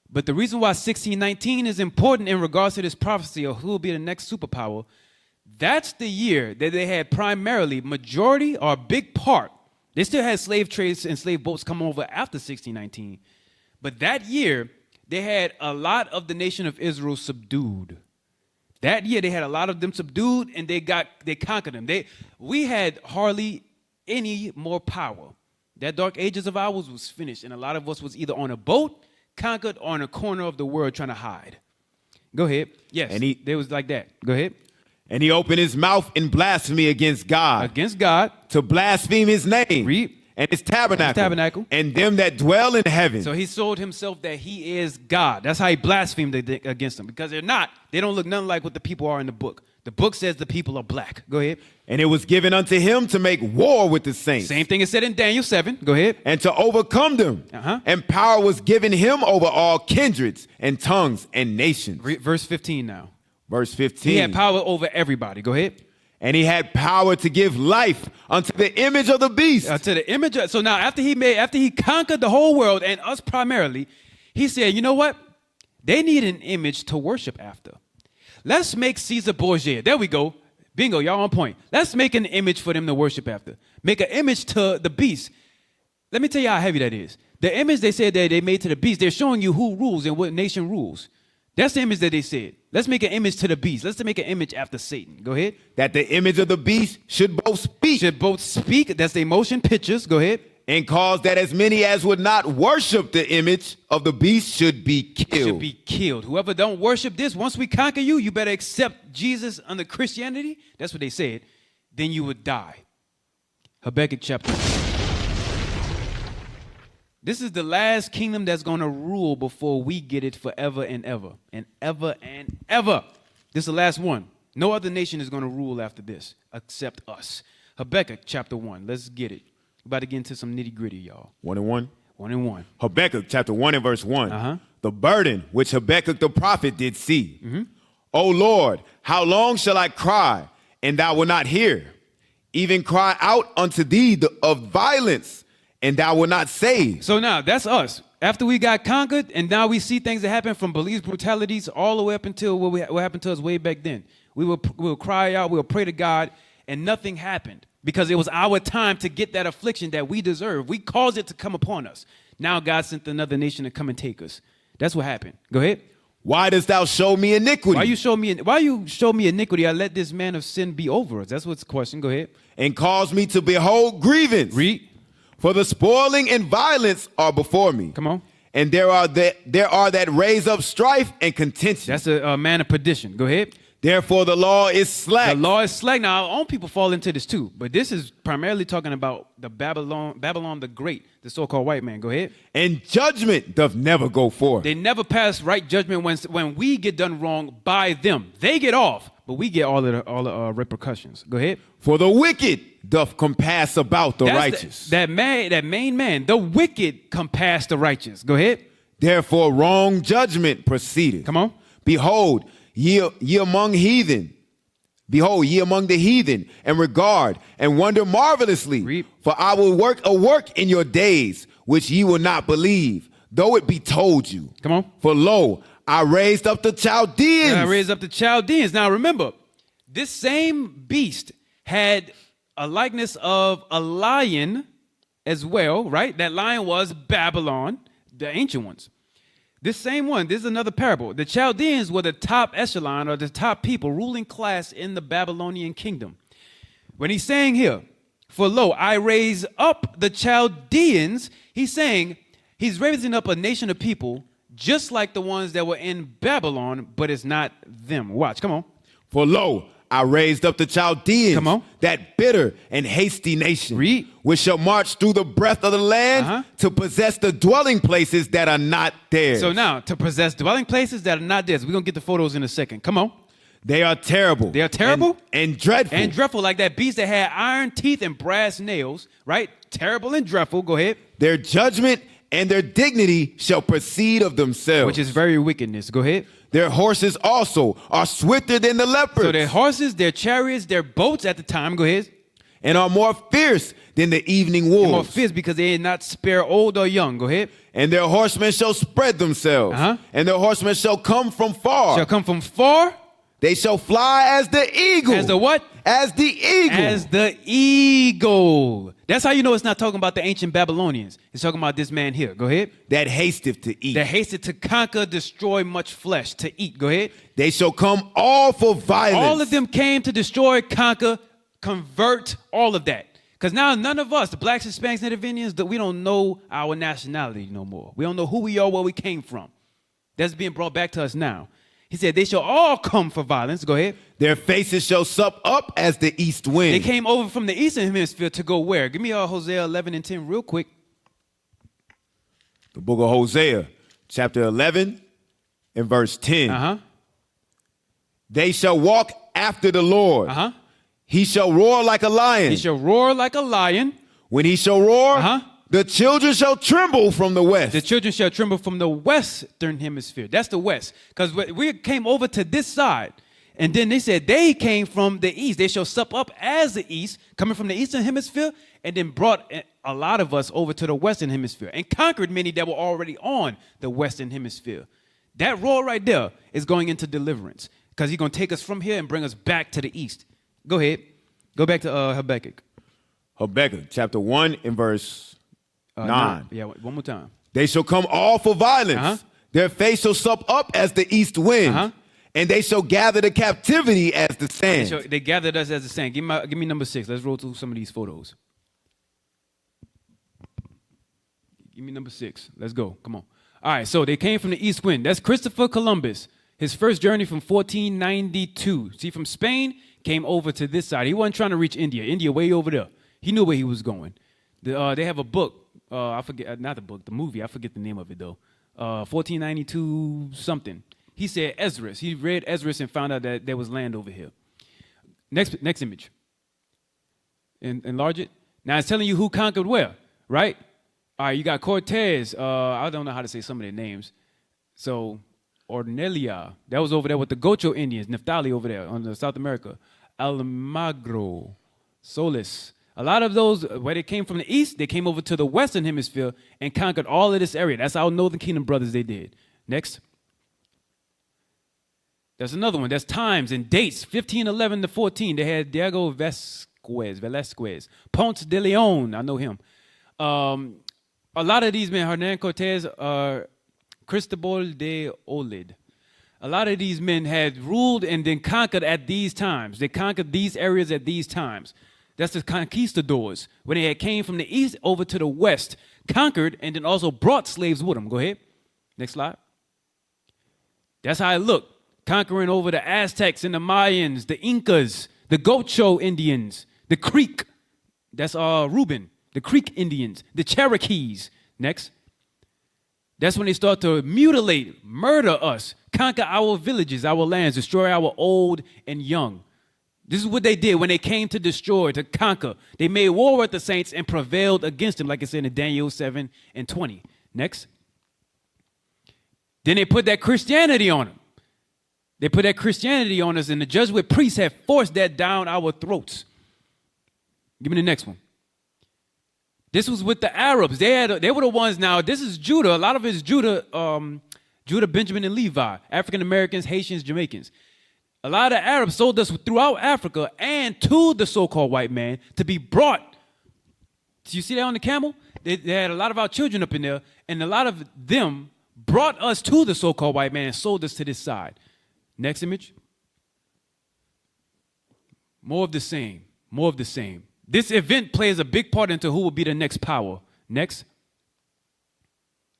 But the reason why 1619 is important in regards to this prophecy of who will be the next superpower, That's the year that they had primarily majority or a big part. They still had slave trades and slave boats come over after 1619. But that year, they had a lot of the nation of Israel subdued. That year, they had a lot of them subdued, and they conquered them. We had hardly any more power. That dark ages of ours was finished, and a lot of us was either on a boat, conquered, or in a corner of the world trying to hide. Go ahead. Yes, And they was like that. Go ahead. And he opened his mouth in blasphemy against God. Against God. To blaspheme his name. Read. And his tabernacle. And them that dwell in heaven. So he showed himself that he is God. That's how he blasphemed against them. Because they're not. They don't look nothing like what the people are in the book. The book says the people are black. Go ahead. And it was given unto him to make war with the saints. Same thing is said in Daniel 7. Go ahead. And to overcome them. And power was given him over all kindreds and tongues and nations. Verse 15 now. Verse 15. He had power over everybody. Go ahead. And he had power to give life unto the image of the beast. To the image. So now after he conquered the whole world and us primarily, he said, you know what? They need an image to worship after. Let's make Caesar Borgia. There we go. Bingo, y'all on point. Let's make an image for them to worship after. Make an image to the beast. Let me tell you how heavy that is. The image they said that they made to the beast, they're showing you who rules and what nation rules. That's the image that they said. Let's make an image to the beast. Let's make an image after Satan. Go ahead. That the image of the beast should both speak. Should both speak. That's the motion pictures. Go ahead. And cause that as many as would not worship the image of the beast should be killed. Should be killed. Whoever don't worship this, once we conquer you, you better accept Jesus under Christianity. That's what they said. Then you would die. Habakkuk chapter. This is the last kingdom that's going to rule before we get it forever and ever. And ever and ever. This is the last one. No other nation is going to rule after this except us. Habakkuk chapter 1. Let's get it. We're about to get into some nitty gritty, y'all. 1 and 1. 1 and 1. Habakkuk chapter 1 and verse 1. The burden which Habakkuk the prophet did see. O Lord, how long shall I cry, and thou wilt not hear? Even cry out unto thee of violence, and thou wilt not save. So now, that's us. After we got conquered, and now we see things that happen from police brutalities all the way up until what happened to us way back then. We will cry out, we will pray to God, and nothing happened. Because it was our time to get that affliction that we deserve. We caused it to come upon us. Now God sent another nation to come and take us. That's what happened. Go ahead. Why dost thou show me iniquity? Why you show me iniquity? I let this man of sin be over us. That's what's the question. Go ahead. And cause me to behold grievance. Read. For the spoiling and violence are before me. Come on. And there are that raise up strife and contention. That's a man of perdition. Go ahead. Therefore the law is slack. The law is slack. Now, our own people fall into this too. But this is primarily talking about the Babylon the Great, the so-called white man. Go ahead. And judgment doth never go forth. They never pass right judgment when we get done wrong by them. They get off, but we get all the repercussions. Go ahead. For the wicked doth compass about the righteous. That main man, the wicked compass the righteous. Go ahead. Therefore wrong judgment proceedeth. Come on. Behold, ye among heathen. Behold, ye among the heathen, and regard and wonder marvelously. Read. For I will work a work in your days, which ye will not believe, though it be told you. Come on. For lo, I raised up the Chaldeans. Now remember, this same beast had a likeness of a lion as well, right? That lion was Babylon, the ancient ones. This same one, this is another parable. The Chaldeans were the top echelon or the top people, ruling class in the Babylonian kingdom. When he's saying here, for lo, I raise up the Chaldeans, he's saying he's raising up a nation of people just like the ones that were in Babylon, but it's not them. Watch, come on. For lo, I raised up the Chaldeans, Come on. that bitter and hasty nation, Read. which shall march through the breadth of the land to possess the dwelling places that are not theirs. So now, to possess dwelling places that are not theirs. We're going to get the photos in a second. Come on. They are terrible. They are terrible? And dreadful. And dreadful, like that beast that had iron teeth and brass nails, right? Terrible and dreadful. Go ahead. Their judgment and their dignity shall proceed of themselves. Which is very wickedness. Go ahead. Their horses also are swifter than the leopards. So their horses, their chariots, their boats at the time, go ahead. And are more fierce than the evening wolves. They're more fierce because they did not spare old or young. Go ahead. And their horsemen shall spread themselves. And their horsemen shall come from far. Shall come from far. They shall fly as the eagle. As the what? As the eagle. As the eagle. That's how you know it's not talking about the ancient Babylonians. It's talking about this man here. Go ahead. That hasteth to eat. That hasted to conquer, destroy much flesh, to eat. Go ahead. They shall come all for violence. All of them came to destroy, conquer, convert, all of that. Because now none of us, the blacks, Hispanics, Native Indians, we don't know our nationality no more. We don't know who we are, where we came from. That's being brought back to us now. He said, they shall all come for violence. Go ahead. Their faces shall sup up as the east wind. They came over from the eastern hemisphere to go where? Give me Hosea 11 and 10 real quick. The book of Hosea, chapter 11 and verse 10. Uh-huh. They shall walk after the Lord. Uh-huh. He shall roar like a lion. He shall roar like a lion. When he shall roar, Uh-huh. the children shall tremble from the west. The children shall tremble from the western hemisphere. That's the west. Because we came over to this side. And then they said they came from the east. They shall sup up as the east, coming from the eastern hemisphere, and then brought a lot of us over to the western hemisphere and conquered many that were already on the western hemisphere. That roar right there is going into deliverance because he's going to take us from here and bring us back to the east. Go ahead. Go back to Habakkuk. Habakkuk, chapter 1 and verse 9. No. Yeah, one more time. They shall come all for violence. Uh-huh. Their face shall sup up as the east wind. Uh-huh. And they shall gather the captivity as the sand. They gathered us as the sand. Give me number 6. Let's roll through some of these photos. Give me number 6. Let's go. Come on. All right, so they came from the east wind. That's Christopher Columbus. His first journey from 1492. See, from Spain, came over to this side. He wasn't trying to reach India. India way over there. He knew where he was going. They have a book. I forget, not the book, the movie. I forget the name of it, though. 1492 something. He said Esdras. He read Esdras and found out that there was land over here. Next image. Enlarge it. Now it's telling you who conquered where, right? All right, you got Cortez. I don't know how to say some of their names. So Ornelia, that was over there with the Gocho Indians. Neftali over there on the South America. Almagro, Solis. A lot of those, where they came from the east, they came over to the western hemisphere and conquered all of this area. That's our Northern Kingdom brothers they did. Next. There's another one. That's times and dates. 1511 to 14. They had Diego Velasquez. Ponce de Leon. I know him. A lot of these men, Hernan Cortez, Cristobal de Olid. A lot of these men had ruled and then conquered at these times. They conquered these areas at these times. That's the conquistadors. When they had came from the east over to the west, conquered, and then also brought slaves with them. Go ahead. Next slide. That's how it looked. Conquering over the Aztecs and the Mayans, the Incas, the Gocho Indians, the Creek. That's Reuben. The Creek Indians, the Cherokees. Next. That's when they start to mutilate, murder us, conquer our villages, our lands, destroy our old and young. This is what they did when they came to destroy, to conquer. They made war with the saints and prevailed against them, like it said in Daniel 7 and 20. Next. Then they put that Christianity on them. They put that Christianity on us, and the Jesuit priests have forced that down our throats. Give me the next one. This was with the Arabs. They were the ones now. This is Judah. A lot of it is Judah, Benjamin, and Levi. African Americans, Haitians, Jamaicans. A lot of Arabs sold us throughout Africa and to the so-called white man to be brought. Do you see that on the camel? They had a lot of our children up in there, and a lot of them brought us to the so-called white man and sold us to this side. Next image. More of the same. More of the same. This event plays a big part into who will be the next power. Next.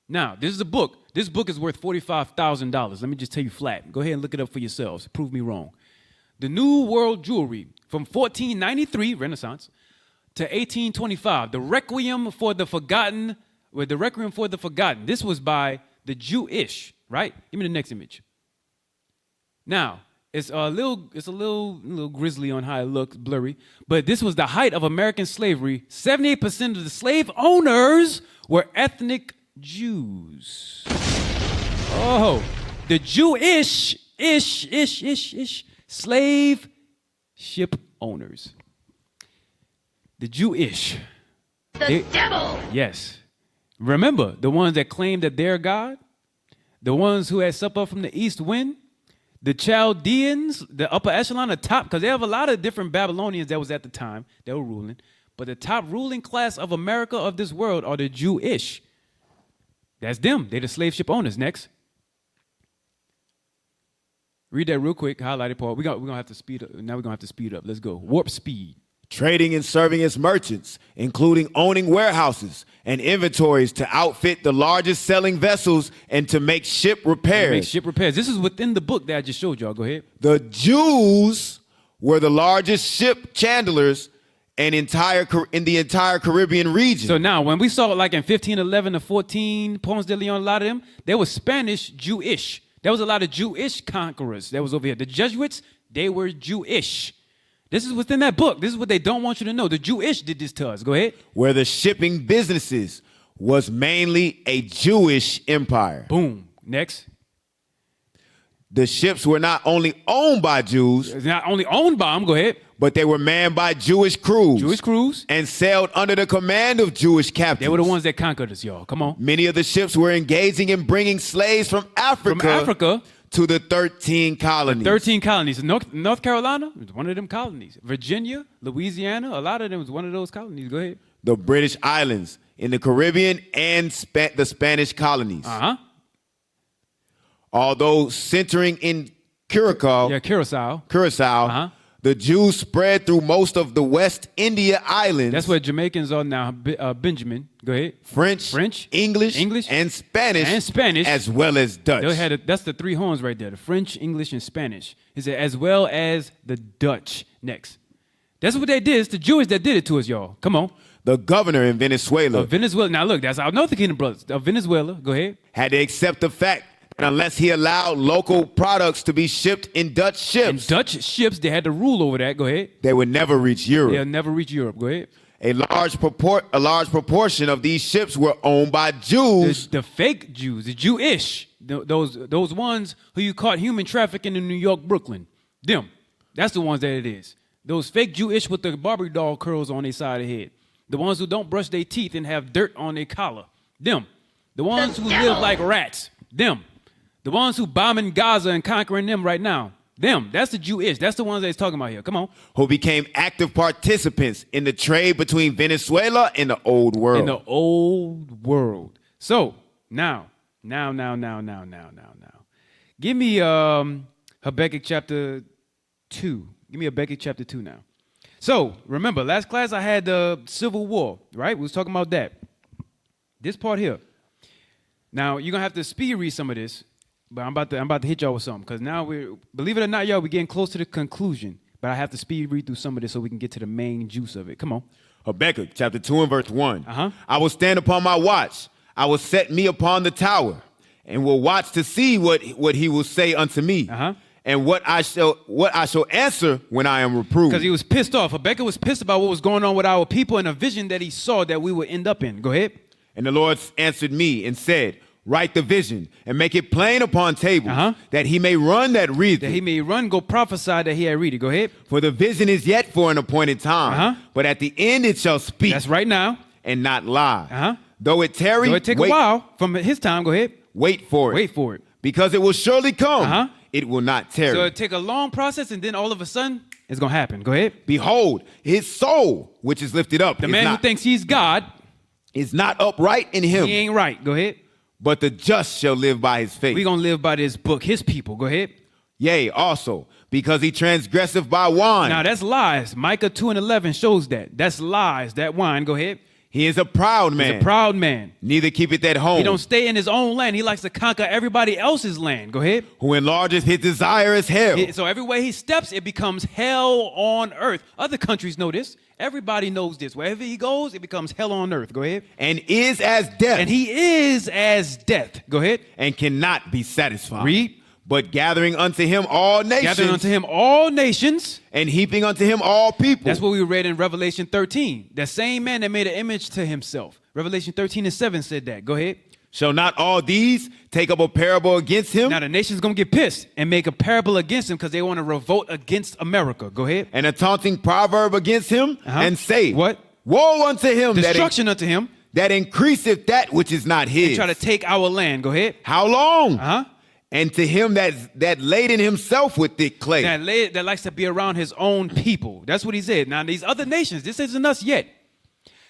Now, this is a book. This book is worth $45,000. Let me just tell you flat. Go ahead and look it up for yourselves. Prove me wrong. The New World Jewelry from 1493, Renaissance, to 1825. The Requiem for the Forgotten. The Requiem for the Forgotten. This was by the Jewish, right? Give me the next image. Now, it's a little grisly on how it looks, blurry. But this was the height of American slavery. 78% of the slave owners were ethnic Jews. Oh, the Jewish slave ship owners. The Jewish. The devil. Yes. Remember, the ones that claimed that they're God, the ones who had supped up from the east wind, The Chaldeans, the upper echelon, the top, because they have a lot of different Babylonians that was at the time that were ruling. But the top ruling class of America, of this world, are the Jewish. That's them. They're the slave ship owners. Next. Read that real quick, highlighted part. We're gonna have to speed up. Now we're gonna have to speed up. Let's go. Warp speed. Trading and serving as merchants, including owning warehouses and inventories to outfit the largest selling vessels and to make ship repairs. Make ship repairs. This is within the book that I just showed y'all. Go ahead. The Jews were the largest ship chandlers in the entire Caribbean region. So now, when we saw it like in 1511 to 14, Ponce de Leon, a lot of them, they were Spanish Jewish. There was a lot of Jewish conquerors that was over here. The Jesuits, they were Jewish. This is within that book. This is what they don't want you to know. The Jewish did this to us. Go ahead. Where the shipping businesses was mainly a Jewish empire. Boom. Next. The ships were not only owned by Jews, It's not only owned by them. Go ahead. but they were manned by Jewish crews. Jewish crews. And sailed under the command of Jewish captains. They were the ones that conquered us, y'all. Come on. Many of the ships were engaging in bringing slaves from Africa to the 13 colonies. 13 colonies. North Carolina was one of them colonies. Virginia, Louisiana, a lot of them was one of those colonies. Go ahead. The British islands in the Caribbean and the Spanish colonies. Uh-huh. Although centering in Curacao, Curacao. Uh-huh. the Jews spread through most of the West India islands. That's where Jamaicans are now. Benjamin. Go ahead. French, English, and Spanish, as well as Dutch. That's the three horns right there. The French, English, and Spanish. He said, as well as the Dutch. Next. That's what they did. It's the Jewish that did it to us, y'all. Come on. The governor in Venezuela. Now look, that's our Northern Kingdom brothers. Of Venezuela. Go ahead. Had to accept the fact that unless he allowed local products to be shipped in Dutch ships. In Dutch ships, they had to rule over that. Go ahead. They would never reach Europe. They'll never reach Europe. Go ahead. A large proportion of these ships were owned by Jews. The fake Jews, the Jewish, those ones who you caught human trafficking in New York, Brooklyn. Them. That's the ones that it is. Those fake Jewish with the Barbie doll curls on their side of the head. The ones who don't brush their teeth and have dirt on their collar. Them. The ones who live like rats. Them. The ones who bombing Gaza and conquering them right now. Them. That's the Jewish. That's the ones that he's talking about here. Come on. Who became active participants in the trade between Venezuela and the old world. In the old world. So, now. Give me Habakkuk chapter 2. Give me Habakkuk chapter 2 now. So, remember, last class I had the Civil War, right? We was talking about that. This part here. Now, you're going to have to speed read some of this, but I'm about to hit y'all with something, because now believe it or not, y'all, we're getting close to the conclusion, but I have to speed read through some of this so we can get to the main juice of it. Come on. Habakkuk chapter 2 and verse 1. Uh-huh. I will stand upon my watch. I will set me upon the tower, and will watch to see what he will say unto me. Uh-huh. And what I shall answer when I am reproved. Because he was pissed off. Habakkuk was pissed about what was going on with our people and a vision that he saw that we would end up in. Go ahead. And the Lord answered me and said, write the vision and make it plain upon tables, that he may run that readeth. That he may run, go prophesy that he had read it. Go ahead. For the vision is yet for an appointed time, but at the end it shall speak. That's right now. And not lie. Though it tarry, though it take a while from his time. Go ahead. Wait for it. Wait for it. Because it will surely come. It will not tarry. So it'll take a long process, and then all of a sudden, it's going to happen. Go ahead. Behold, his soul, which is lifted up. The man who thinks he's God is not upright in him. He ain't right. Go ahead. But the just shall live by his faith. We're going to live by this book, his people. Go ahead. Yea, also, because he transgresseth by wine. Now, that's lies. Micah 2 and 11 shows that. That's lies, that wine. Go ahead. He is a proud man. He's a proud man. Neither keepeth at home. He don't stay in his own land. He likes to conquer everybody else's land. Go ahead. Who enlargeth his desire as hell. So everywhere he steps, it becomes hell on earth. Other countries know this. Everybody knows this. Wherever he goes, it becomes hell on earth. Go ahead. And is as death. And he is as death. Go ahead. And cannot be satisfied. Read. But gathering unto him all nations. Gathering unto him all nations. And heaping unto him all people. That's what we read in Revelation 13. That same man that made an image to himself. Revelation 13 and 7 said that. Go ahead. Shall not all these take up a parable against him? Now the nation's going to get pissed and make a parable against him because they want to revolt against America. Go ahead. And a taunting proverb against him and say, what? Woe unto him. Destruction unto him. That increaseth that which is not his. They try to take our land. Go ahead. How long? And to him that laden himself with thick clay. That likes to be around his own people. That's what he said. Now, these other nations, this isn't us yet.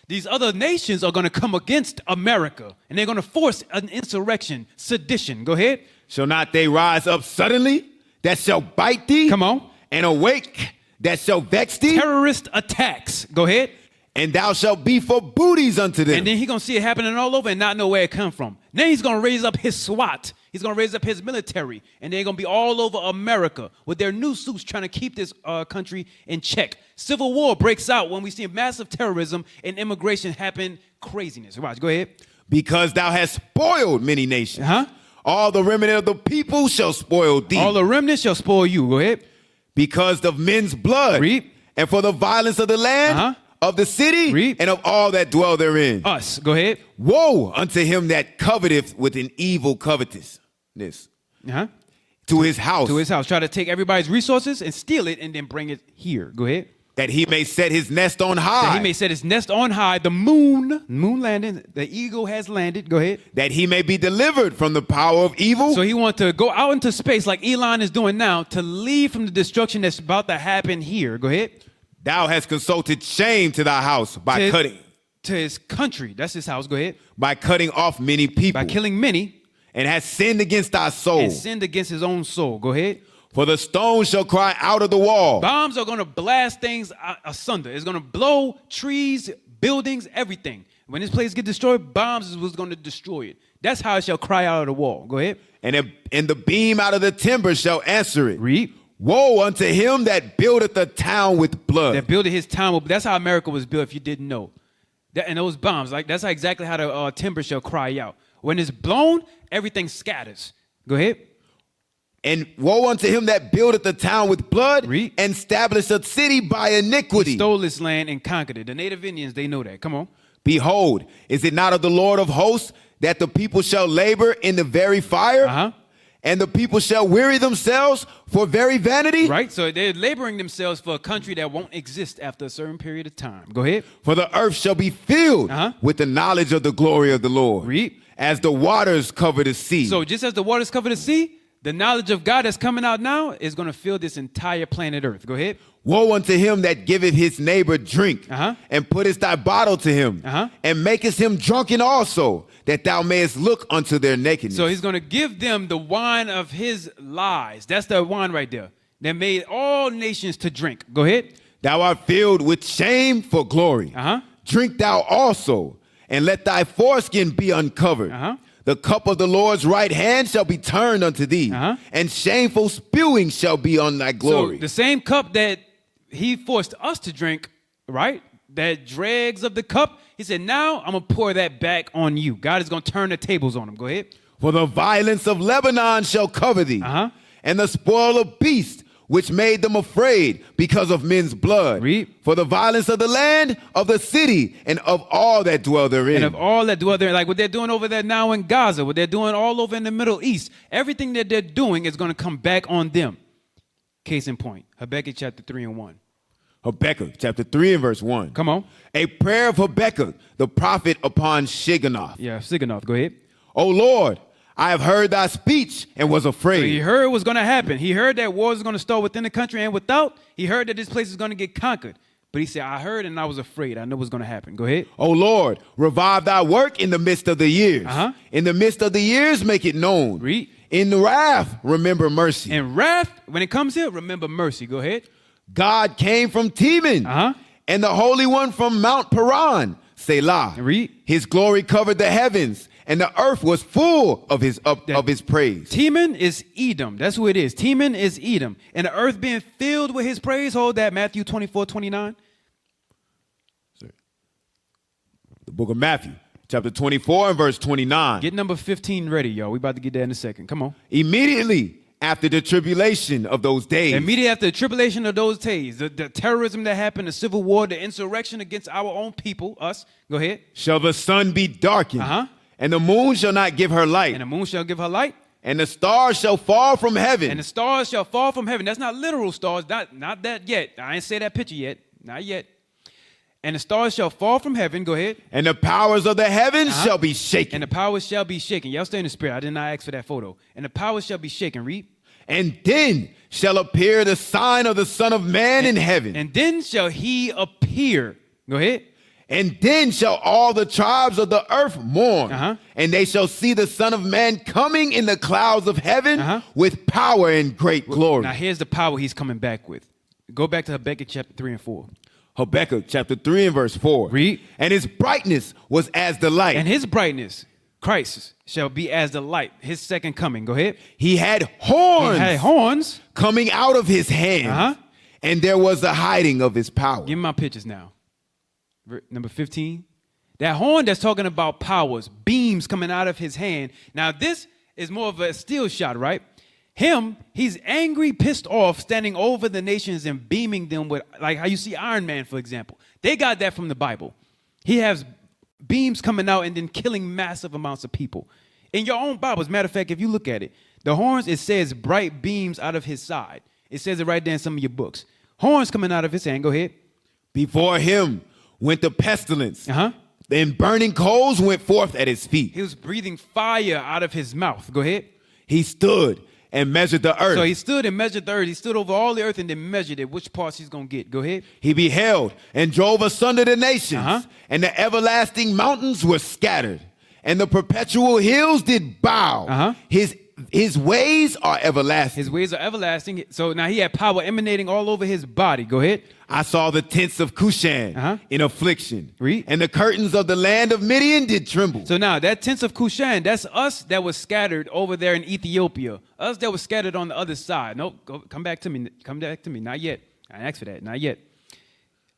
These other nations are going to come against America, and they're going to force an insurrection, sedition. Go ahead. Shall not they rise up suddenly that shall bite thee? Come on. And awake that shall vex thee? Terrorist attacks. Go ahead. And thou shalt be for booties unto them. And then he's going to see it happening all over and not know where it come from. Then he's going to raise up his SWAT. He's going to raise up his military. And they're going to be all over America with their new suits trying to keep this country in check. Civil war breaks out when we see massive terrorism and immigration happen. Craziness. Watch. Go ahead. Because thou hast spoiled many nations. All the remnant of the people shall spoil thee. All the remnant shall spoil you. Go ahead. Because of men's blood. Read. And for the violence of the land. Of the city. Read. And of all that dwell therein. Us. Go ahead. Woe unto him that coveteth with an evil covetousness. To his house. To his house. Try to take everybody's resources and steal it and then bring it here. Go ahead. That he may set his nest on high. That he may set his nest on high. The moon landing. The eagle has landed. Go ahead. That he may be delivered from the power of evil. So he wants to go out into space like Elon is doing now to leave from the destruction that's about to happen here. Go ahead. Thou hast consulted shame to thy house by cutting. To his country. That's his house. Go ahead. By cutting off many people. By killing many. And has sinned against thy soul. And sinned against his own soul. Go ahead. For the stone shall cry out of the wall. Bombs are going to blast things asunder. It's going to blow trees, buildings, everything. When this place gets destroyed, bombs is what's going to destroy it. That's how it shall cry out of the wall. Go ahead. And the beam out of the timber shall answer it. Read. Woe unto him that buildeth a town with blood. That buildeth his town. That's how America was built, if you didn't know. And those bombs, that's how exactly how the timber shall cry out. When it's blown, everything scatters. Go ahead. And woe unto him that buildeth a town with blood. Read. And established a city by iniquity. He stole this land and conquered it. The native Indians, they know that. Come on. Behold, is it not of the Lord of hosts that the people shall labor in the very fire? And the people shall weary themselves for very vanity? Right, so they're laboring themselves for a country that won't exist after a certain period of time. Go ahead. For the earth shall be filled with the knowledge of the glory of the Lord. Read. As the waters cover the sea. So just as the waters cover the sea, the knowledge of God that's coming out now is going to fill this entire planet Earth. Go ahead. Woe unto him that giveth his neighbor drink, and puttest thy bottle to him, and makest him drunken also, that thou mayest look unto their nakedness. So he's going to give them the wine of his lies. That's the wine right there. That made all nations to drink. Go ahead. Thou art filled with shame for glory. Drink thou also, and let thy foreskin be uncovered. The cup of the Lord's right hand shall be turned unto thee, and shameful spewing shall be on thy glory. So the same cup that he forced us to drink, right? That dregs of the cup, he said, now I'm going to pour that back on you. God is going to turn the tables on him. Go ahead. For the violence of Lebanon shall cover thee, and the spoil of beasts, which made them afraid because of men's blood. Read. For the violence of the land, of the city, and of all that dwell therein. And of all that dwell therein, like what they're doing over there now in Gaza, what they're doing all over in the Middle East, everything that they're doing is going to come back on them. Case in point, Habakkuk chapter 3 and 1. Habakkuk chapter 3 and verse 1. Come on. A prayer of Habakkuk, the prophet upon Shigionoth. Yeah, Shigionoth. Go ahead. O Lord, I have heard thy speech and was afraid. So he heard it was going to happen. He heard that wars was going to start within the country and without. He heard that this place is going to get conquered. But he said, I heard and I was afraid. I know what's going to happen. Go ahead. O Lord, revive thy work in the midst of the years. In the midst of the years, make it known. Read. In wrath, remember mercy. In wrath, when it comes here, remember mercy. Go ahead. God came from Teman, and the Holy One from Mount Paran, Selah. Read. His glory covered the heavens, and the earth was full of his praise. Teman is Edom. That's who it is. Teman is Edom. And the earth being filled with his praise. Hold that, Matthew 24:29. The book of Matthew, chapter 24 and verse 29. Get number 15 ready, y'all. We about to get there in a second. Come on. Immediately after the tribulation of those days. Immediately after the tribulation of those days, the terrorism that happened, the civil war, the insurrection against our own people, us. Go ahead. Shall the sun be darkened, and the moon shall not give her light. And the moon shall give her light. And the stars shall fall from heaven. And the stars shall fall from heaven. That's not literal stars. Not that yet. I ain't say that picture yet. Not yet. And the stars shall fall from heaven. Go ahead. And the powers of the heavens shall be shaken. And the powers shall be shaken. Y'all stay in the spirit. I did not ask for that photo. And the powers shall be shaken. Read. And then shall appear the sign of the Son of Man in heaven. And then shall he appear. Go ahead. And then shall all the tribes of the earth mourn. And they shall see the Son of Man coming in the clouds of heaven with power and great glory. Now here's the power he's coming back with. Go back to Habakkuk chapter 3 and 4. Habakkuk chapter 3 and verse 4. Read. And his brightness was as the light. And his brightness, Christ, shall be as the light. His second coming. Go ahead. He had horns. He had horns coming out of his hands. And there was the hiding of his power. Give me my pictures now. Number 15. That horn that's talking about powers, beams coming out of his hand. Now this is more of a still shot, right? He's angry, pissed off, standing over the nations and beaming them with, like how you see Iron Man, for example. They got that from the Bible. He has beams coming out and then killing massive amounts of people. In your own Bible, as a matter of fact, if you look at it, the horns, it says bright beams out of his side. It says it right there in some of your books. Horns coming out of his hand. Go ahead. Before him went the pestilence. And burning coals went forth at his feet. He was breathing fire out of his mouth. Go ahead. He stood and measured the earth. So he stood and measured the earth. He stood over all the earth and then measured it, which parts he's going to get. Go ahead. He beheld and drove asunder the nations, and the everlasting mountains were scattered, and the perpetual hills did bow. His ways are everlasting. His ways are everlasting. So now he had power emanating all over his body. Go ahead. I saw the tents of Cushan in affliction. Read. And the curtains of the land of Midian did tremble. So now that tents of Cushan, that's us that was scattered over there in Ethiopia. Us that was scattered on the other side. Nope, come back to me. Come back to me. Not yet. I asked for that. Not yet.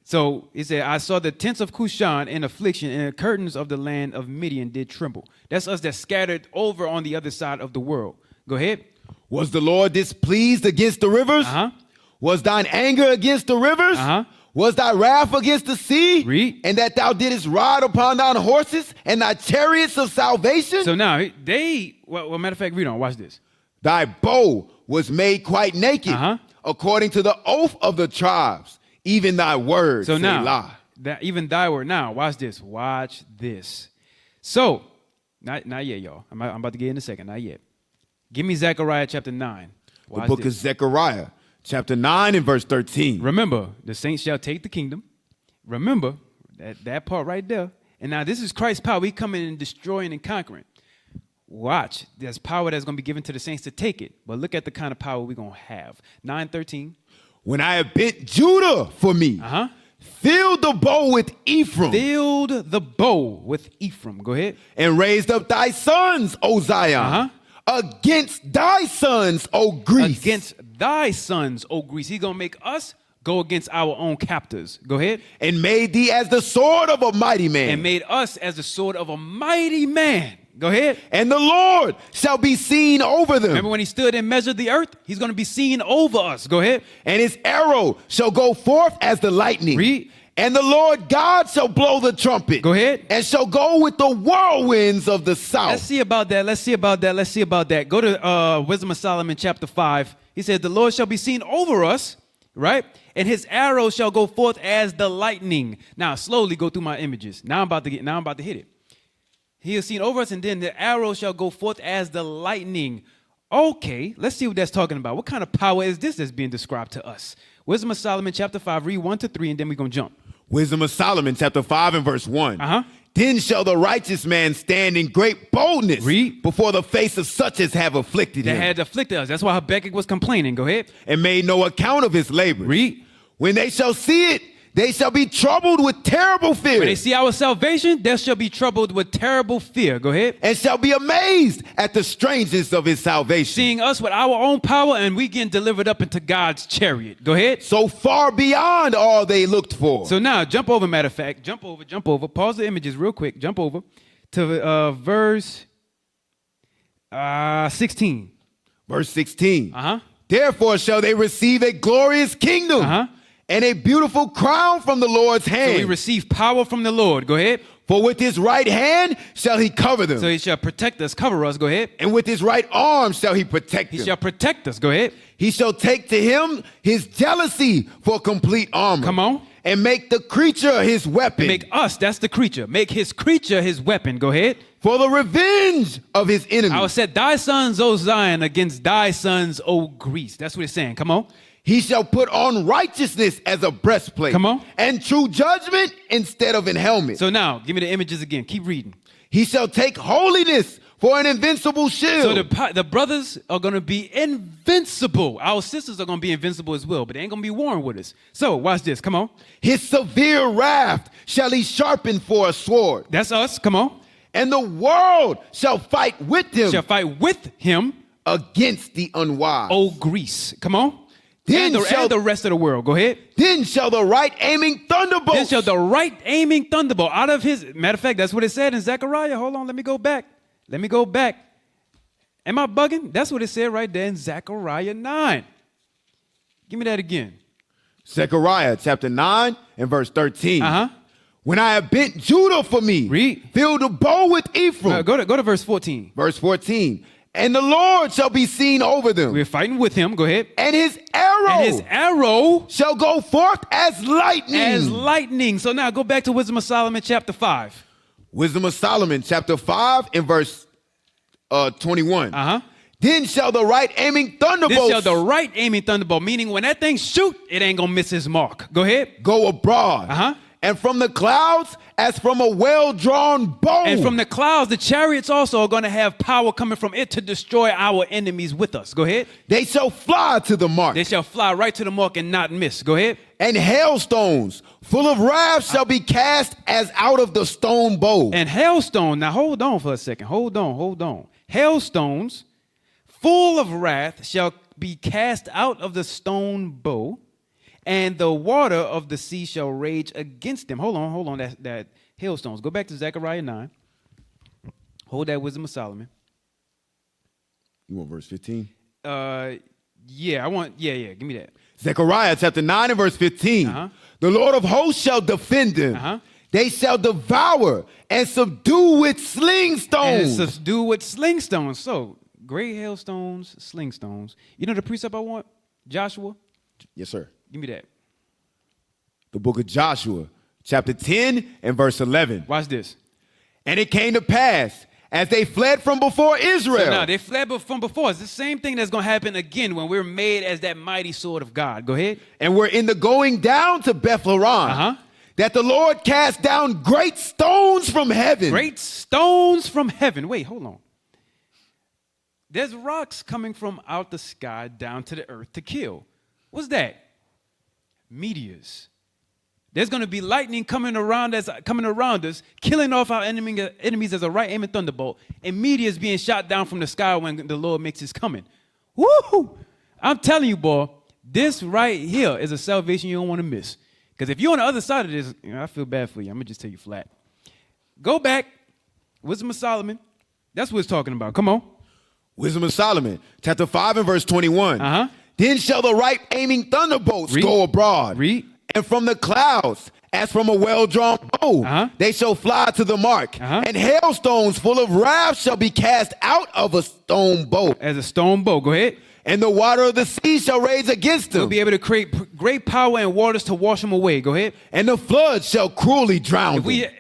So he said, I saw the tents of Cushan in affliction, and the curtains of the land of Midian did tremble. That's us that scattered over on the other side of the world. Go ahead. Was the Lord displeased against the rivers? Was thine anger against the rivers? Was thy wrath against the sea? Read. And that thou didst ride upon thine horses and thy chariots of salvation? So now well, matter of fact, read on. Watch this. Thy bow was made quite naked, according to the oath of the tribes. Even thy word, so now, lie. That even thy word. Now, watch this. Watch this. So, not yet, y'all. I'm about to get in a second. Not yet. Give me Zechariah chapter 9. The book of Zechariah, chapter 9 and verse 13. Remember, the saints shall take the kingdom. Remember that part right there. And now this is Christ's power. He coming and destroying and conquering. Watch. There's power that's going to be given to the saints to take it. But look at the kind of power we're going to have. 9:13. When I have bent Judah for me, filled the bow with Ephraim. Filled the bow with Ephraim. Go ahead. And raised up thy sons, O Zion, against thy sons, O Greece. Against thy sons, O Greece. He's going to make us go against our own captors. Go ahead. And made thee as the sword of a mighty man. And made us as the sword of a mighty man. Go ahead. And the Lord shall be seen over them. Remember when he stood and measured the earth? He's going to be seen over us. Go ahead. And his arrow shall go forth as the lightning. Read. And the Lord God shall blow the trumpet. Go ahead. And shall go with the whirlwinds of the south. Let's see about that. Go to Wisdom of Solomon chapter 5. He says, the Lord shall be seen over us, right? And his arrow shall go forth as the lightning. Now, slowly go through my images. Now I'm about to hit it. He is seen over us, and then the arrow shall go forth as the lightning. Okay, let's see what that's talking about. What kind of power is this that's being described to us? Wisdom of Solomon chapter 5, read 1-3, and then we're going to jump. Wisdom of Solomon chapter 5 and verse 1. Then shall the righteous man stand in great boldness before the face of such as have afflicted him. That had afflicted us. That's why Habakkuk was complaining. Go ahead. And made no account of his labors. Read. When they shall see it, they shall be troubled with terrible fear. When they see our salvation, they shall be troubled with terrible fear. Go ahead. And shall be amazed at the strangeness of his salvation. Seeing us with our own power and we getting delivered up into God's chariot. Go ahead. So far beyond all they looked for. So now, jump over, matter of fact. Jump over. Pause the images real quick. Jump over to verse 16. Verse 16. Therefore shall they receive a glorious kingdom. And a beautiful crown from the Lord's hand. So we receive power from the Lord. Go ahead. For with his right hand shall he cover them. So he shall protect us, cover us. Go ahead. And with his right arm shall he protect them. He shall protect us. Go ahead. He shall take to him his jealousy for complete armor. Come on. and make the creature his weapon. Make us, that's the creature. Make his creature his weapon. Go ahead. For the revenge of his enemies. I will set thy sons, O Zion, against thy sons, O Greece. That's what it's saying. Come on. He shall put on righteousness as a breastplate. Come on. And true judgment instead of an helmet. So now, give me the images again. Keep reading. He shall take holiness for an invincible shield. So the brothers are going to be invincible. Our sisters are going to be invincible as well, but they ain't going to be warring with us. So watch this. Come on. His severe wrath shall he sharpen for a sword. That's us. Come on. And the world shall fight with him. Shall fight with him against the unwise. O Greece. Come on. Then and the rest of the world. Go ahead. Then shall the right aiming thunderbolt. Then shall the right aiming thunderbolt out of his. Matter of fact, that's what it said in Zechariah. Hold on. Let me go back. Am I bugging? That's what it said right there in Zechariah 9. Give me that again. Zechariah chapter 9 and verse 13. Uh-huh. When I have bent Judah for me, Read. filled a bow with Ephraim. Go to verse 14. Verse 14. And the Lord shall be seen over them. We're fighting with him. Go ahead. And his arrow shall go forth as lightning. So now go back to Wisdom of Solomon chapter 5. Wisdom of Solomon chapter 5 and verse 21. Uh-huh. Then shall the right aiming thunderbolt. This shall the right aiming thunderbolt, meaning when that thing shoot, it ain't gonna miss his mark. Go ahead. Go abroad. Uh-huh. And from the clouds as from a well-drawn bow. And from the clouds, the chariots also are going to have power coming from it to destroy our enemies with us. Go ahead. They shall fly to the mark. They shall fly right to the mark and not miss. Go ahead. And hailstones full of wrath shall be cast as out of the stone bow. And hailstone, now hold on for a second. Hold on. Hailstones full of wrath shall be cast out of the stone bow, and the water of the sea shall rage against them. Hold on. That hailstones. Go back to Zechariah 9. Hold that Wisdom of Solomon. You want verse 15? Yeah. Give me that. Zechariah chapter 9 and verse 15. Uh-huh. The Lord of hosts shall defend them. Uh-huh. They shall devour and subdue with sling stones. And subdue with sling stones. So, great hailstones, sling stones. You know the precept I want? Joshua? Yes, sir. Give me that. The book of Joshua, chapter 10 and verse 11. Watch this. And it came to pass, as they fled from before Israel. So now, they fled from before. It's the same thing that's going to happen again when we're made as that mighty sword of God. Go ahead. And we're in the going down to Bethlehem. Uh-huh. That the Lord cast down great stones from heaven. Great stones from heaven. Wait, hold on. There's rocks coming from out the sky down to the earth to kill. What's that? Meteors. There's going to be lightning coming around us, killing off our enemies as a right aiming thunderbolt, and meteors being shot down from the sky when the Lord makes his coming. Woo! I'm telling you, boy, this right here is a salvation you don't want to miss. Because if you're on the other side of this, I feel bad for you. I'm going to just tell you flat. Go back. Wisdom of Solomon. That's what it's talking about. Come on. Wisdom of Solomon, chapter 5 and verse 21. Uh-huh. Then shall the right aiming thunderbolts go abroad. Read. And from the clouds, as from a well-drawn bow, they shall fly to the mark. And hailstones full of wrath shall be cast out of a stone bow. As a stone bow. Go ahead. And the water of the sea shall rage against them. We'll be able to create great power and waters to wash them away. Go ahead. And the flood shall cruelly drown them.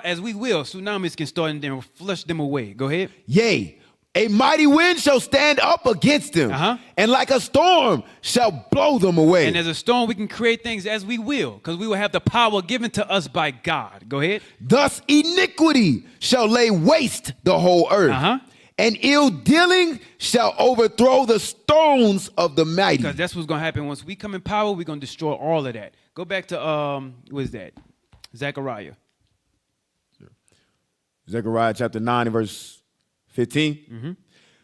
As we will, tsunamis can start and then flush them away. Go ahead. Yea, a mighty wind shall stand up against them, and like a storm shall blow them away. And as a storm, we can create things as we will, because we will have the power given to us by God. Go ahead. Thus iniquity shall lay waste the whole earth, and ill dealing shall overthrow the stones of the mighty. Because that's what's going to happen. Once we come in power, we're going to destroy all of that. Go back to, what is that? Zechariah. Zechariah chapter 9 and verse 15.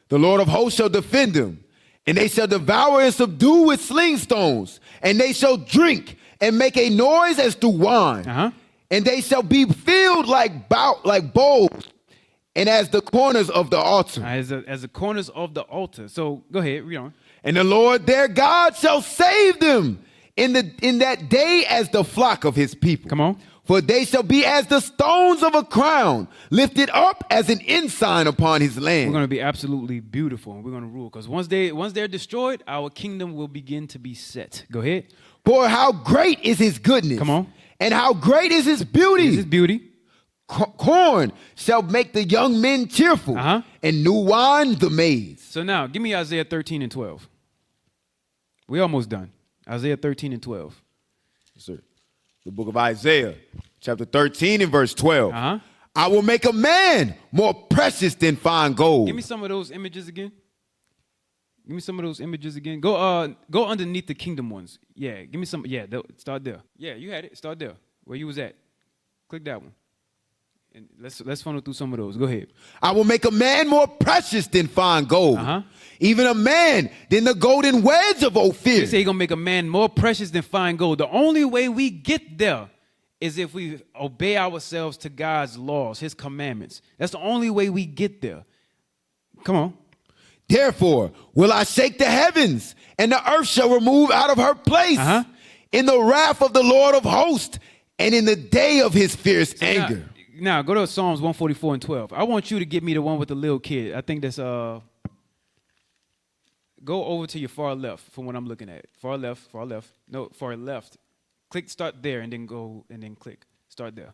The Lord of hosts shall defend them, and they shall devour and subdue with sling stones, and they shall drink and make a noise as to wine, and they shall be filled like bowls, and as the corners of the altar. As the corners of the altar. So go ahead, read on. And the Lord their God shall save them in that day as the flock of his people. Come on. For they shall be as the stones of a crown, lifted up as an ensign upon his land. We're going to be absolutely beautiful, and we're going to rule. Because once they're destroyed, our kingdom will begin to be set. Go ahead. For how great is his goodness. Come on. And how great is his beauty. This is beauty. Corn shall make the young men cheerful, and new wine the maize. So now, give me Isaiah 13 and 12. We almost done. Isaiah 13 and 12. Yes, sir. The book of Isaiah, chapter 13 and verse 12. I will make a man more precious than fine gold. Give me some of those images again. Go underneath the kingdom ones. Yeah, give me some. Yeah, start there. Yeah, you had it. Start there. Where you was at. Click that one. And let's funnel through some of those. Go ahead. I will make a man more precious than fine gold. Even a man than the golden wedge of Ophir. They say he's going to make a man more precious than fine gold. The only way we get there is if we obey ourselves to God's laws, his commandments. That's the only way we get there. Come on. Therefore will I shake the heavens, and the earth shall remove out of her place in the wrath of the Lord of hosts and in the day of his fierce anger. Now, go to Psalms 144 and 12. I want you to give me the one with the little kid. I think that's, go over to your far left from what I'm looking at. Far left. No, far left. Click start there and then go and then click. Start there.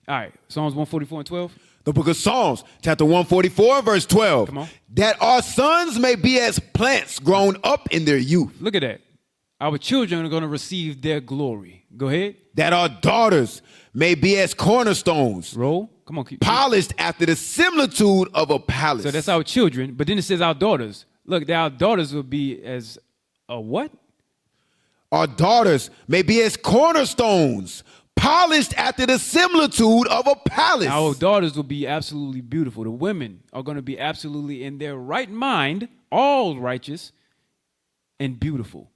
All right, Psalms 144 and 12. The book of Psalms, chapter 144, verse 12. Come on. That our sons may be as plants grown up in their youth. Look at that. Our children are going to receive their glory. Go ahead. That our daughters may be as cornerstones. Roll. Come on. Polished after the similitude of a palace. So that's our children, but then it says our daughters. Look, our daughters will be as a what? Our daughters may be as cornerstones, polished after the similitude of a palace. Our daughters will be absolutely beautiful. The women are going to be absolutely in their right mind, all righteous and beautiful.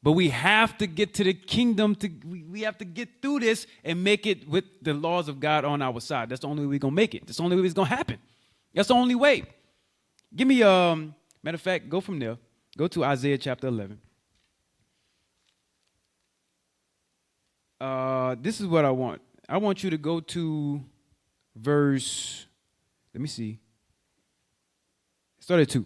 But we have to get to the kingdom. We have to get through this and make it with the laws of God on our side. That's the only way we're going to make it. That's the only way it's going to happen. That's the only way. Give me, matter of fact, go from there. Go to Isaiah chapter 11. This is what I want. I want you to go to verse, let me see. Start at 2.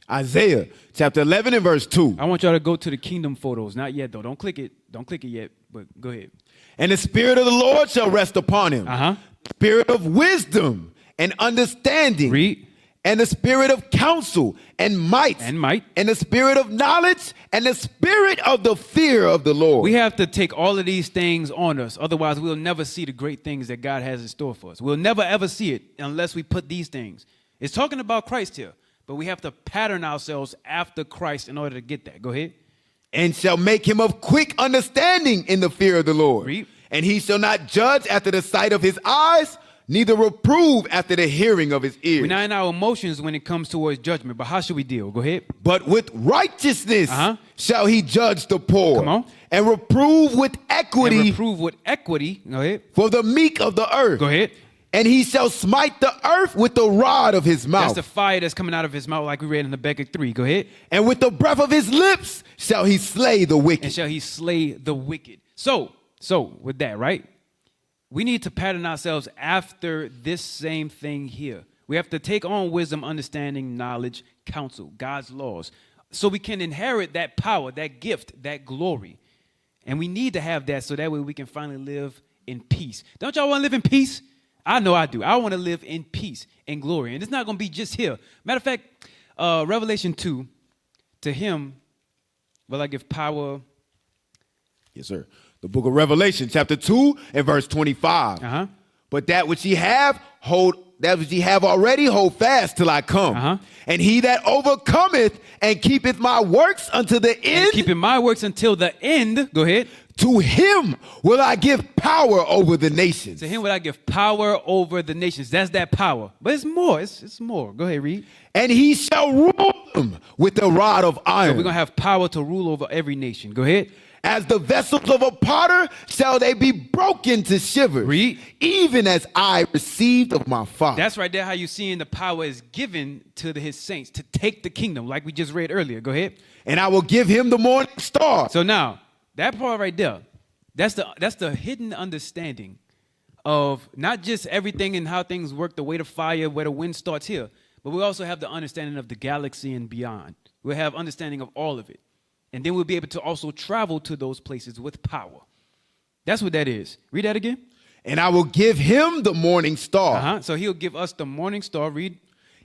Isaiah chapter 11 and verse 2. I want y'all to go to the kingdom photos. Not yet, though. Don't click it. Don't click it yet, but go ahead. And the Spirit of the Lord shall rest upon him. Spirit of wisdom and understanding. Read. And the spirit of counsel and might. And might. And the spirit of knowledge and the spirit of the fear of the Lord. We have to take all of these things on us. Otherwise, we'll never see the great things that God has in store for us. We'll never, ever see it unless we put these things. It's talking about Christ here. But we have to pattern ourselves after Christ in order to get that. Go ahead. And shall make him of quick understanding in the fear of the Lord. Read. And he shall not judge after the sight of his eyes, neither reprove after the hearing of his ears. We're not in our emotions when it comes towards judgment, but how should we deal? Go ahead. But with righteousness shall he judge the poor. Come on. And reprove with equity. And reprove with equity. Go ahead. For the meek of the earth. Go ahead. And he shall smite the earth with the rod of his mouth. That's the fire that's coming out of his mouth, like we read in Habakkuk 3. Go ahead. And with the breath of his lips shall he slay the wicked. And shall he slay the wicked. So with that, right? We need to pattern ourselves after this same thing here. We have to take on wisdom, understanding, knowledge, counsel, God's laws, so we can inherit that power, that gift, that glory. And we need to have that so that way we can finally live in peace. Don't y'all want to live in peace? I know I do. I want to live in peace and glory. And it's not going to be just here. Matter of fact, Revelation 2, to him will I give power. Yes, sir. The book of Revelation, chapter 2 and verse 25. But that which ye have, already hold fast till I come. And he that overcometh and keepeth my works unto the end. And keeping my works until the end. Go ahead. To him will I give power over the nations. To him will I give power over the nations. That's that power. But it's more. It's more. Go ahead, read. And he shall rule them with the rod of iron. So we're going to have power to rule over every nation. Go ahead. As the vessels of a potter shall they be broken to shivers. Read. Even as I received of my Father. That's right there how you're seeing the power is given to his saints to take the kingdom, like we just read earlier. Go ahead. And I will give him the morning star. So now, that part right there, that's the hidden understanding of not just everything and how things work, the way the fire, where the wind starts here, but we also have the understanding of the galaxy and beyond. We have understanding of all of it. And then we'll be able to also travel to those places with power. That's what that is. Read that again. And I will give him the morning star. So he'll give us the morning star. Read.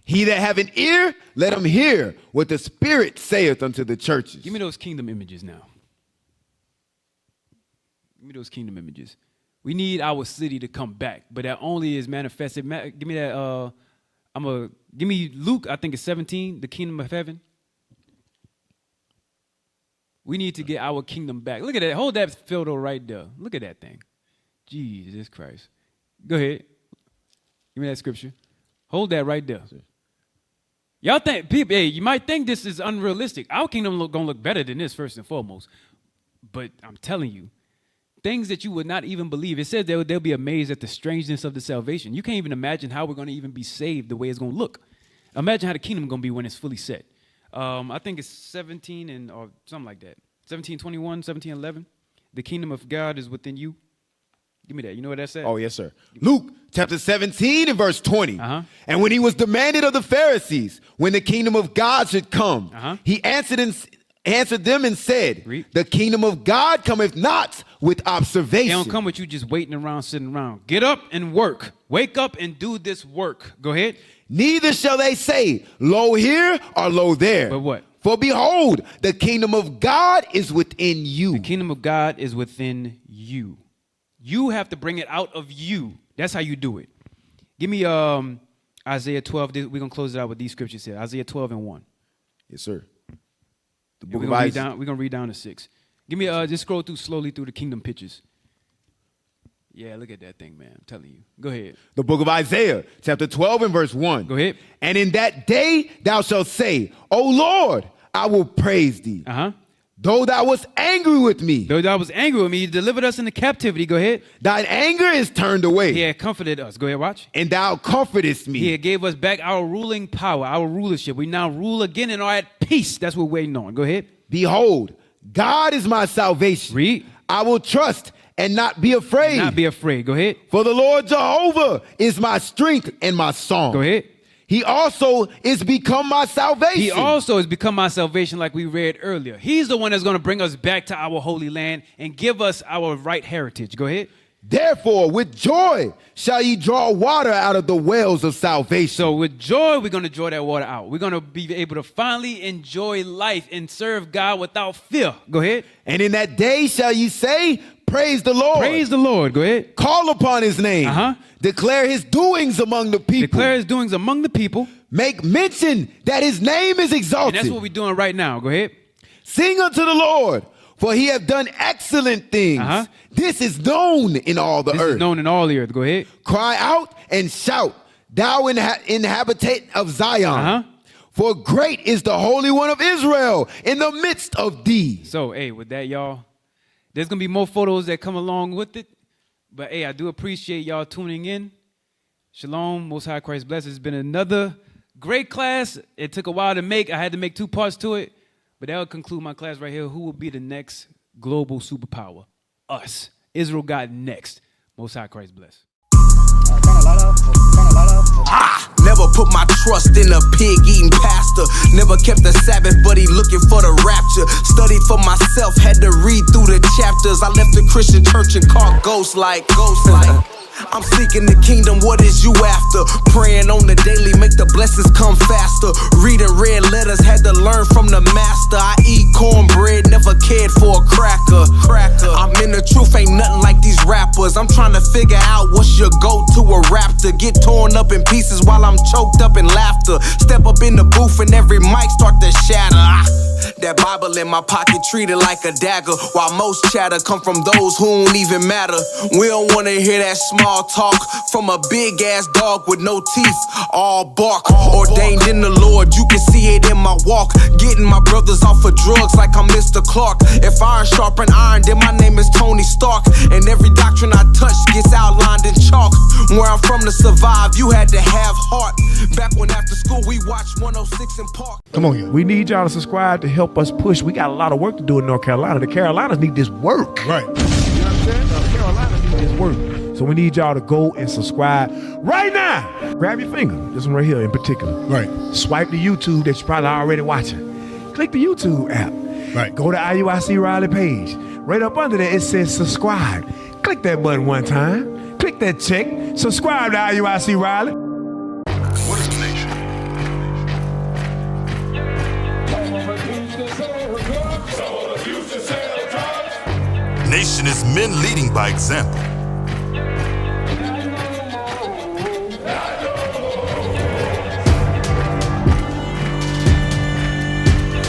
He that have an ear, let him hear what the Spirit saith unto the churches. Give me those kingdom images now. Give me those kingdom images. We need our city to come back, but that only is manifested. Give me that. Give me Luke. I think it's 17. The kingdom of heaven. We need to get our kingdom back. Look at that. Hold that photo right there. Look at that thing. Jesus Christ. Go ahead. Give me that scripture. Hold that right there. Y'all think, people, hey, you might think this is unrealistic. Our kingdom gonna look better than this, first and foremost. But I'm telling you, things that you would not even believe. It says they'll be amazed at the strangeness of the salvation. You can't even imagine how we're going to even be saved the way it's going to look. Imagine how the kingdom is going to be when it's fully set. I think it's 17 or something like that. 17:21, 17:11. The kingdom of God is within you. Give me that. You know what that said? Oh, yes, sir. Luke chapter 17 and verse 20. And when he was demanded of the Pharisees, when the kingdom of God should come, he answered them and said, Read. The kingdom of God cometh not with observation. They don't come with you just waiting around, sitting around. Get up and work. Wake up and do this work. Go ahead. Neither shall they say, lo here or lo there. But what? For behold, the kingdom of God is within you. The kingdom of God is within you. You have to bring it out of you. That's how you do it. Give me Isaiah 12. We're going to close it out with these scriptures here. Isaiah 12 and 1. Yes, sir. The We're book going of to Isaiah. read down to 6. Give me, just scroll slowly through the kingdom pictures. Yeah, look at that thing, man. I'm telling you. Go ahead. The book of Isaiah, chapter 12 and verse 1. Go ahead. And in that day thou shalt say, O Lord, I will praise thee. Though thou wast angry with me. Though thou was angry with me, you delivered us into captivity. Go ahead. Thine anger is turned away. He had comforted us. Go ahead, watch. And thou comfortest me. He had gave us back our ruling power, our rulership. We now rule again and are at peace. That's what we're waiting on. Go ahead. Behold, God is my salvation. Read. I will trust and not be afraid. Not be afraid. Go ahead. For the Lord Jehovah is my strength and my song. Go ahead. He also is become my salvation. He also has become my salvation, like we read earlier. He's the one that's going to bring us back to our holy land and give us our right heritage. Go ahead. Therefore, with joy shall ye draw water out of the wells of salvation. So with joy, we're going to draw that water out. We're going to be able to finally enjoy life and serve God without fear. Go ahead. And in that day shall ye say, praise the Lord. Praise the Lord. Go ahead. Call upon his name. Declare his doings among the people. Declare his doings among the people. Make mention that his name is exalted. And that's what we're doing right now. Go ahead. Sing unto the Lord, for he hath done excellent things. This is known in all the earth. This is known in all the earth. Go ahead. Cry out and shout, thou inhabitant of Zion. For great is the Holy One of Israel in the midst of thee. So, hey, with that, y'all, there's going to be more photos that come along with it. But, hey, I do appreciate y'all tuning in. Shalom, Most High Christ bless. It's been another great class. It took a while to make. I had to make 2 parts to it. But that'll conclude my class right here. Who will be the next global superpower? Us. Israel got next. Most High Christ bless. Never put my trust in a pig-eating pastor. Never kept the Sabbath, but he looking for the rapture. Studied for myself, had to read through the chapters. I left the Christian church and caught ghosts like. I'm seeking the kingdom, what is you after? Praying on the daily, make the blessings come faster. Reading red letters, had to learn from the master. I eat cornbread, never cared for a cracker. I'm in the truth, ain't nothing like these rappers. I'm trying to figure out what's your go-to a raptor. Get torn up in pieces while I'm choked up in laughter. Step up in the booth and every mic start to shatter. That Bible in my pocket treated like a dagger. While most chatter come from those who don't even matter. We don't wanna hear that small talk from a big ass dog with no teeth. All bark, ordained in the Lord. You can see it in my walk. Getting my brothers off of drugs like I'm Mr. Clark. If iron sharpen iron, then my name is Tony Stark. And every doctrine I touch gets outlined in chalk. Where I'm from to survive, you had to have heart. Back when after school we watched 106 in Park. Come on, we need y'all to subscribe to help us push. We got a lot of work to do in North Carolina. The Carolinas need this work. Right. You know what I'm saying? The Carolinas need this work. So we need y'all to go and subscribe right now. Grab your finger, this one right here in particular. Right. Swipe the YouTube that you're probably already watching. Click the YouTube app. Right. Go to IUIC Raleigh page. Right up under there, it says subscribe. Click that button one time. Click that check. Subscribe to IUIC Raleigh. What is the nation? Nation is men leading by example.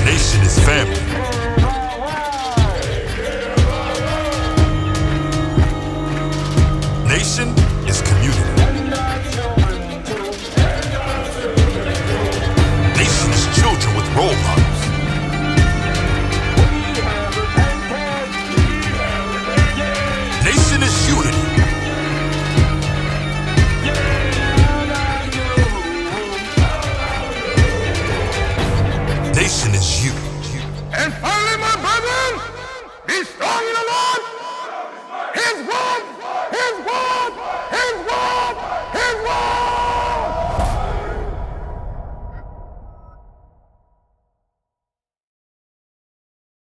Nation is family.